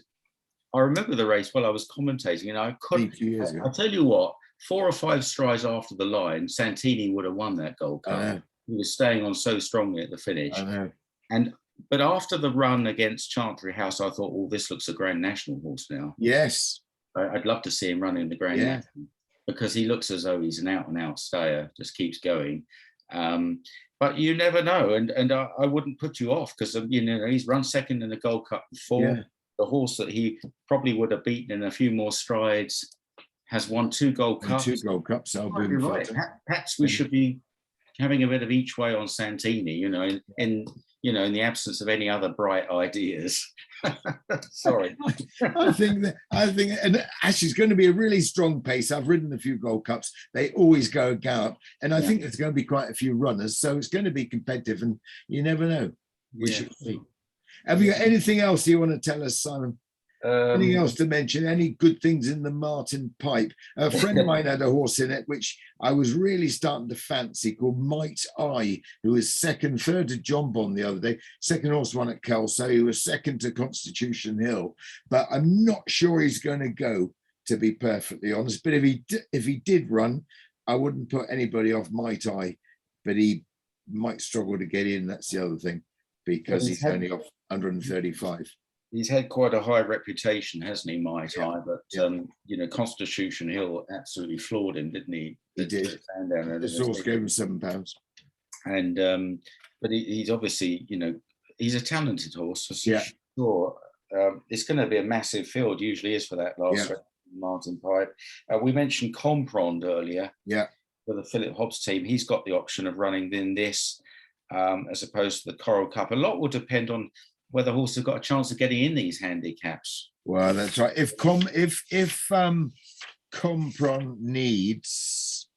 Speaker 2: I remember the race well. I was commentating, and I couldn't. I tell you what, 4 or 5 strides after the line, Santini would have won that Gold Cup. He was staying on so strongly at the finish. But after the run against Chantry House, I thought, oh, this looks a Grand National horse now.
Speaker 3: Yes.
Speaker 2: I'd love to see him running the Grand National, because he looks as though he's an out and out stayer, just keeps going. But you never know, and I wouldn't put you off, because he's run second in the Gold Cup before.
Speaker 3: Yeah.
Speaker 2: The horse that he probably would have beaten in a few more strides has won 2 Gold Cups.
Speaker 3: 2 Gold Cups.
Speaker 2: You're right. Perhaps we should be having a bit of each way on Santini, in the absence of any other bright ideas. Sorry.
Speaker 3: I think, and actually, it's going to be a really strong pace. I've ridden a few Gold Cups. They always go gallop, and I think there's going to be quite a few runners, so it's going to be competitive, and you never know. We should see. Have you got anything else you want to tell us, Simon? Anything else to mention? Any good things in the Martin Pipe? A friend of mine had a horse in it, which I was really starting to fancy, called Might Eye, who was third to John Bond the other day. Second horse won at Kelso. He was second to Constitution Hill, but I'm not sure he's going to go, to be perfectly honest. But if he did run, I wouldn't put anybody off Might Eye, but he might struggle to get in. That's the other thing, because he's only off 135.
Speaker 2: He's had quite a high reputation, hasn't he, Might Eye? But Constitution Hill absolutely floored him, didn't he?
Speaker 3: He did. The source gave him £7.
Speaker 2: And but he's obviously, he's a talented horse for sure. It's going to be a massive field. Usually is for that last race, Martin Pipe. We mentioned Comprond earlier.
Speaker 3: Yeah.
Speaker 2: For the Philip Hobbs team, he's got the option of running in this as opposed to the Coral Cup. A lot will depend on whether horses have got a chance of getting in these handicaps.
Speaker 3: Well, that's right. If Compron needs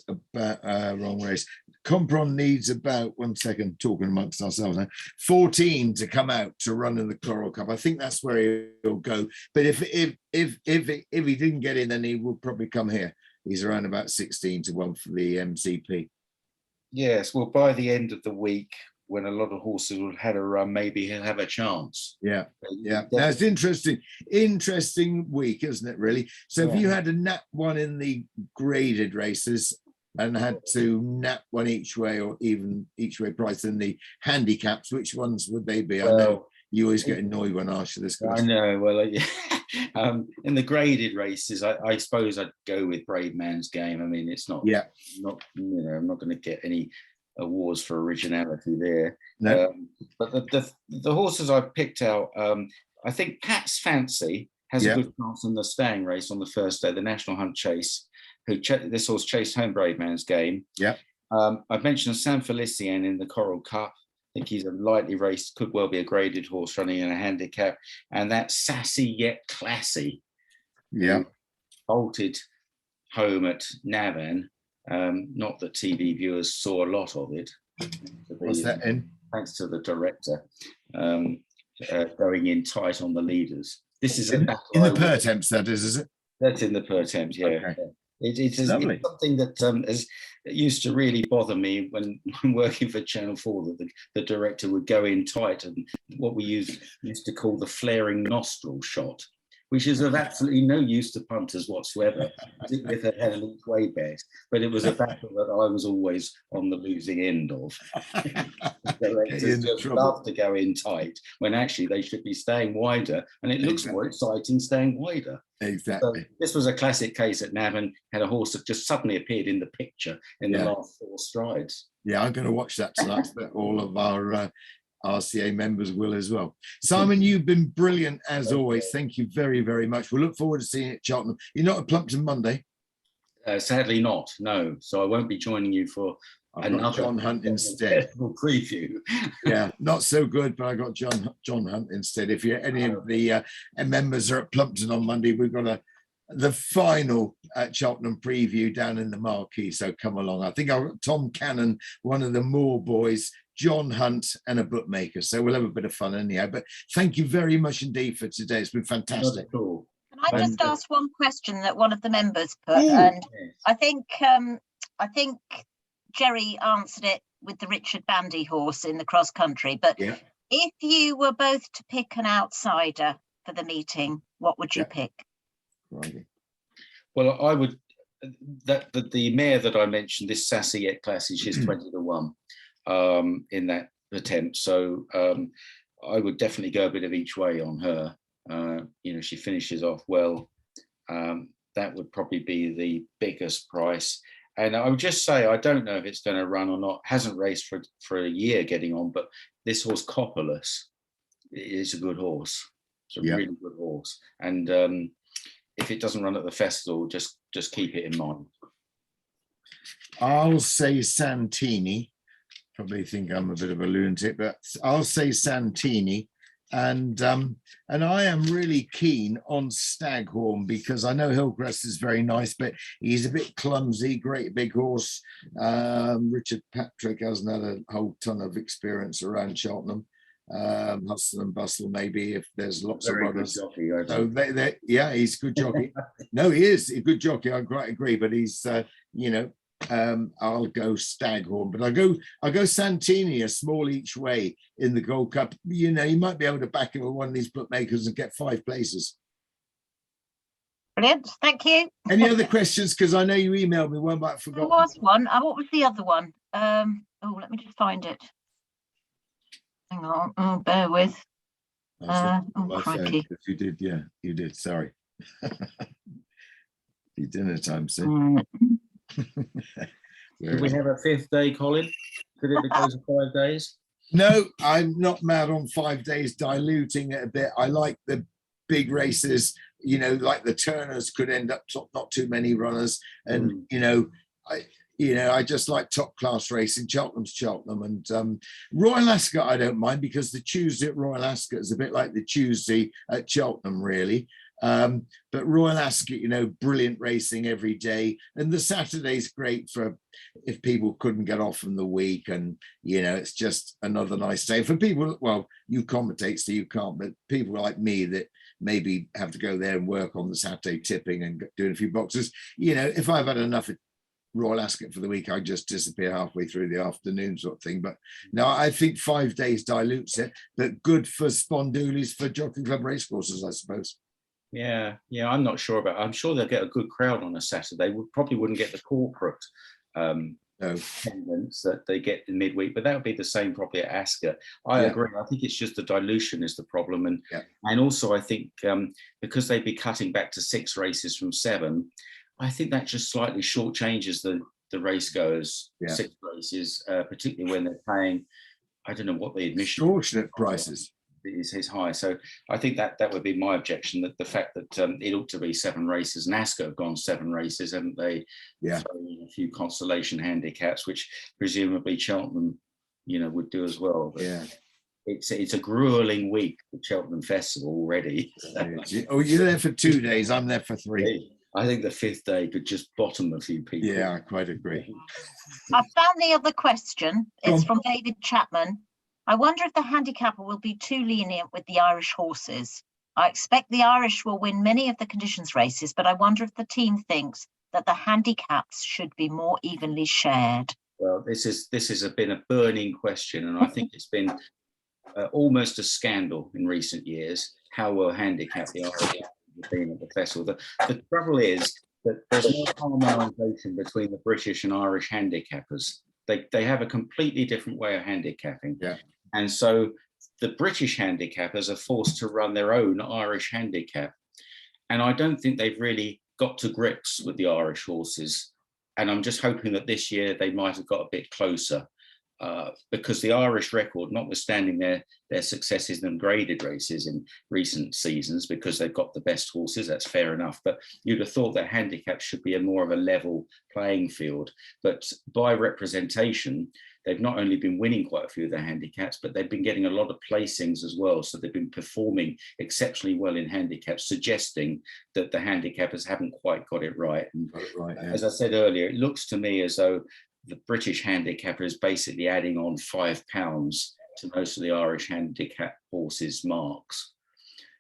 Speaker 3: about wrong race. Compron needs about 1 second, talking amongst ourselves now, 14 to come out to run in the Coral Cup. I think that's where he'll go. But if he didn't get in, then he will probably come here. He's around about 16 to 1 for the MCP.
Speaker 2: Yes, well, by the end of the week, when a lot of horses will have had a run, maybe he'll have a chance.
Speaker 3: Yeah. That's interesting week, isn't it, really? So if you had a nap one in the graded races and had to nap one each way, or even each way price in the handicaps, which ones would they be? I know you always get annoyed when I ask you this question.
Speaker 2: I know. Well, in the graded races, I suppose I'd go with Brave Man's Game. I mean, it's not. Yeah. I'm not going to get any awards for originality there.
Speaker 3: No.
Speaker 2: But the horses I've picked out, I think Pat's Fancy has a good chance in the staying race on the first day, the National Hunt Chase. This horse chased home Brave Man's Game.
Speaker 3: Yeah.
Speaker 2: I've mentioned San Felicien in the Coral Cup. I think he's a lightly raced, could well be a graded horse running in a handicap. And that's Sassy Yet Classy.
Speaker 3: Yeah.
Speaker 2: Bolted home at Navan. Not that TV viewers saw a lot of it.
Speaker 3: What's that in?
Speaker 2: Thanks to the director going in tight on the leaders. This is in
Speaker 3: the Pertemps, that is it?
Speaker 2: That's in the Pertemps, yeah. Okay. It's something that used to really bother me when working for Channel 4, that the director would go in tight and what we used to call the flaring nostril shot, which is of absolutely no use to punters whatsoever, if they had an each way bet. But it was a battle that I was always on the losing end of. Directors just love to go in tight when actually they should be staying wider, and it looks more exciting staying wider.
Speaker 3: Exactly.
Speaker 2: So this was a classic case at Navan, had a horse that just suddenly appeared in the picture in the last 4 strides. Yeah,
Speaker 3: I'm going to watch that tonight, but all of our RCA members will as well. Simon, you've been brilliant as always. Thank you very, very much. We'll look forward to seeing you at Cheltenham. You're not at Plumpton Monday?
Speaker 2: Sadly not, no. So I won't be joining you for another
Speaker 3: John Hunt instead.
Speaker 2: Preview.
Speaker 3: Yeah, not so good, but I got John Hunt instead. If you're any of the members are at Plumpton on Monday, we've got the final Cheltenham preview down in the marquee, so come along. I think I've got Tom Cannon, one of the Moore boys, John Hunt, and a bookmaker, so we'll have a bit of fun anyhow. But thank you very much indeed for today. It's been fantastic.
Speaker 1: Can I just ask one question that one of the members put? And I think Jerry answered it with the Richard Bandy horse in the cross country, but if you were both to pick an outsider for the meeting, what would you pick?
Speaker 3: Right.
Speaker 2: Well, I would, the mare that I mentioned, this Sassy Yet Classy, she's 20 to 1 in that attempt. So I would definitely go a bit of each way on her. She finishes off well. That would probably be the biggest price. And I would just say, I don't know if it's going to run or not. Hasn't raced for a year getting on, but this horse, Copperless, is a good horse. It's a really good horse. And if it doesn't run at the festival, just keep it in mind.
Speaker 3: I'll say Santini. Probably think I'm a bit of a lunatic, but I'll say Santini. And I am really keen on Staghorn because I know Hillcrest is very nice, but he's a bit clumsy, great big horse. Richard Patrick hasn't had a whole ton of experience around Cheltenham. Hustle and bustle, maybe, if there's lots of runners.
Speaker 2: Jockey,
Speaker 3: so he's a good jockey. No, he is a good jockey. I quite agree, but he's I'll go Staghorn, but I'll go Santini, a small each way in the Gold Cup. You might be able to back him with one of these bookmakers and get 5 places.
Speaker 1: Brilliant, thank you.
Speaker 3: Any other questions? Because I know you emailed me one, but I forgot.
Speaker 1: There was one. What was the other one? Let me just find it. Hang on. Bear with. Crikey.
Speaker 3: You did, you did. Sorry. Your dinner time soon.
Speaker 2: Did we have a 5th day, Colin? Could it go to 5 days?
Speaker 3: No, I'm not mad on 5 days, diluting it a bit. I like the big races, like the Turners could end up not too many runners. And, I just like top class racing. Cheltenham's Cheltenham, and Royal Ascot I don't mind because the Tuesday at Royal Ascot is a bit like the Tuesday at Cheltenham, really. But Royal Ascot, brilliant racing every day, and the Saturday's great for if people couldn't get off from the week, and it's just another nice day for people. Well, you commentate, so you can't, but people like me that maybe have to go there and work on the Saturday tipping and doing a few boxes. If I've had enough of Royal Ascot for the week, I just disappear halfway through the afternoon sort of thing. But no, I think 5 days dilutes it, but good for Spondoolies, for Jockey Club racecourses, I suppose.
Speaker 2: Yeah, I'm not sure about it. I'm sure they'll get a good crowd on a Saturday. We probably wouldn't get the corporate attendance that they get in midweek, but that would be the same probably at Ascot. I agree. I think it's just the dilution is the problem, and also I think because they'd be cutting back to 6 races from 7, I think that just slightly shortchanges the racegoers 6 races, particularly when they're paying, I don't know what the admission
Speaker 3: extortionate prices
Speaker 2: is high. So I think that would be my objection, that the fact that it ought to be 7 races, and Ascot have gone 7 races, haven't they? Thrown in a few consolation handicaps, which presumably Cheltenham, would do as well. But it's a grueling week for Cheltenham Festival already.
Speaker 3: Oh, you're there for 2 days. I'm there for 3.
Speaker 2: I think the 5th day could just bottom a few people.
Speaker 3: Yeah, I quite agree.
Speaker 1: I found the other question. It's from David Chapman. I wonder if the handicapper will be too lenient with the Irish horses. I expect the Irish will win many of the conditions races, but I wonder if the team thinks that the handicaps should be more evenly shared.
Speaker 2: Well, this has been a burning question, and I think it's been almost a scandal in recent years how well handicapped the Irish have been at the festival. The trouble is that there's no harmonisation between the British and Irish handicappers. They have a completely different way of handicapping. And so the British handicappers are forced to run their own Irish handicap. And I don't think they've really got to grips with the Irish horses. And I'm just hoping that this year they might have got a bit closer, because the Irish record, notwithstanding their successes in graded races in recent seasons, because they've got the best horses, that's fair enough. But you'd have thought that handicaps should be a more of a level playing field. But by representation, they've not only been winning quite a few of the handicaps, but they've been getting a lot of placings as well. So they've been performing exceptionally well in handicaps, suggesting that the handicappers haven't quite got it right. And as I said earlier, it looks to me as though the British handicapper is basically adding on £5 to most of the Irish handicap horses' marks.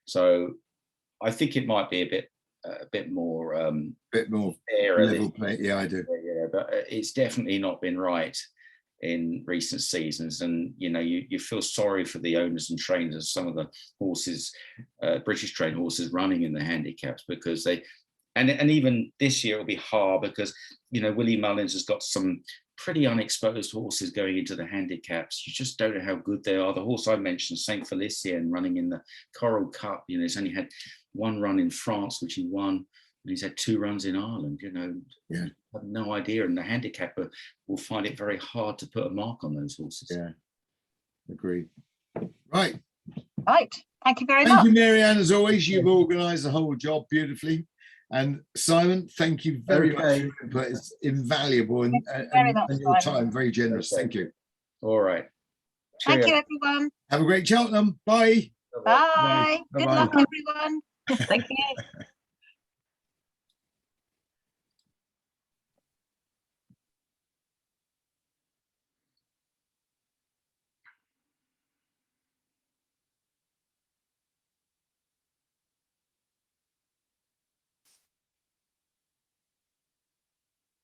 Speaker 2: So I think it might be a bit more fair.
Speaker 3: Level play. Yeah, I do.
Speaker 2: Yeah, but it's definitely not been right in recent seasons, and you feel sorry for the owners and trainers of some of the horses, British trained horses running in the handicaps, because they and even this year it'll be hard because Willie Mullins has got some pretty unexposed horses going into the handicaps. You just don't know how good they are. The horse I mentioned, Saint Felicien, running in the Coral Cup, you know, he's only had one run in France, which he won, and he's had 2 runs in Ireland, you know.
Speaker 3: Yeah.
Speaker 2: I have no idea. And the handicapper will find it very hard to put a mark on those horses.
Speaker 3: Yeah, agreed. Right.
Speaker 1: Right. Thank you very
Speaker 3: Thank
Speaker 1: much.
Speaker 3: you, Marianne. As always, you've organised the whole job beautifully. And Simon, thank you very much for your input. It's invaluable, and your time very generous. Thank you.
Speaker 2: All right.
Speaker 1: Thank
Speaker 2: Cheerio.
Speaker 1: you, everyone.
Speaker 3: Have a great Cheltenham. Bye.
Speaker 1: Bye. Good
Speaker 3: Bye-bye.
Speaker 1: luck, everyone. Thank you.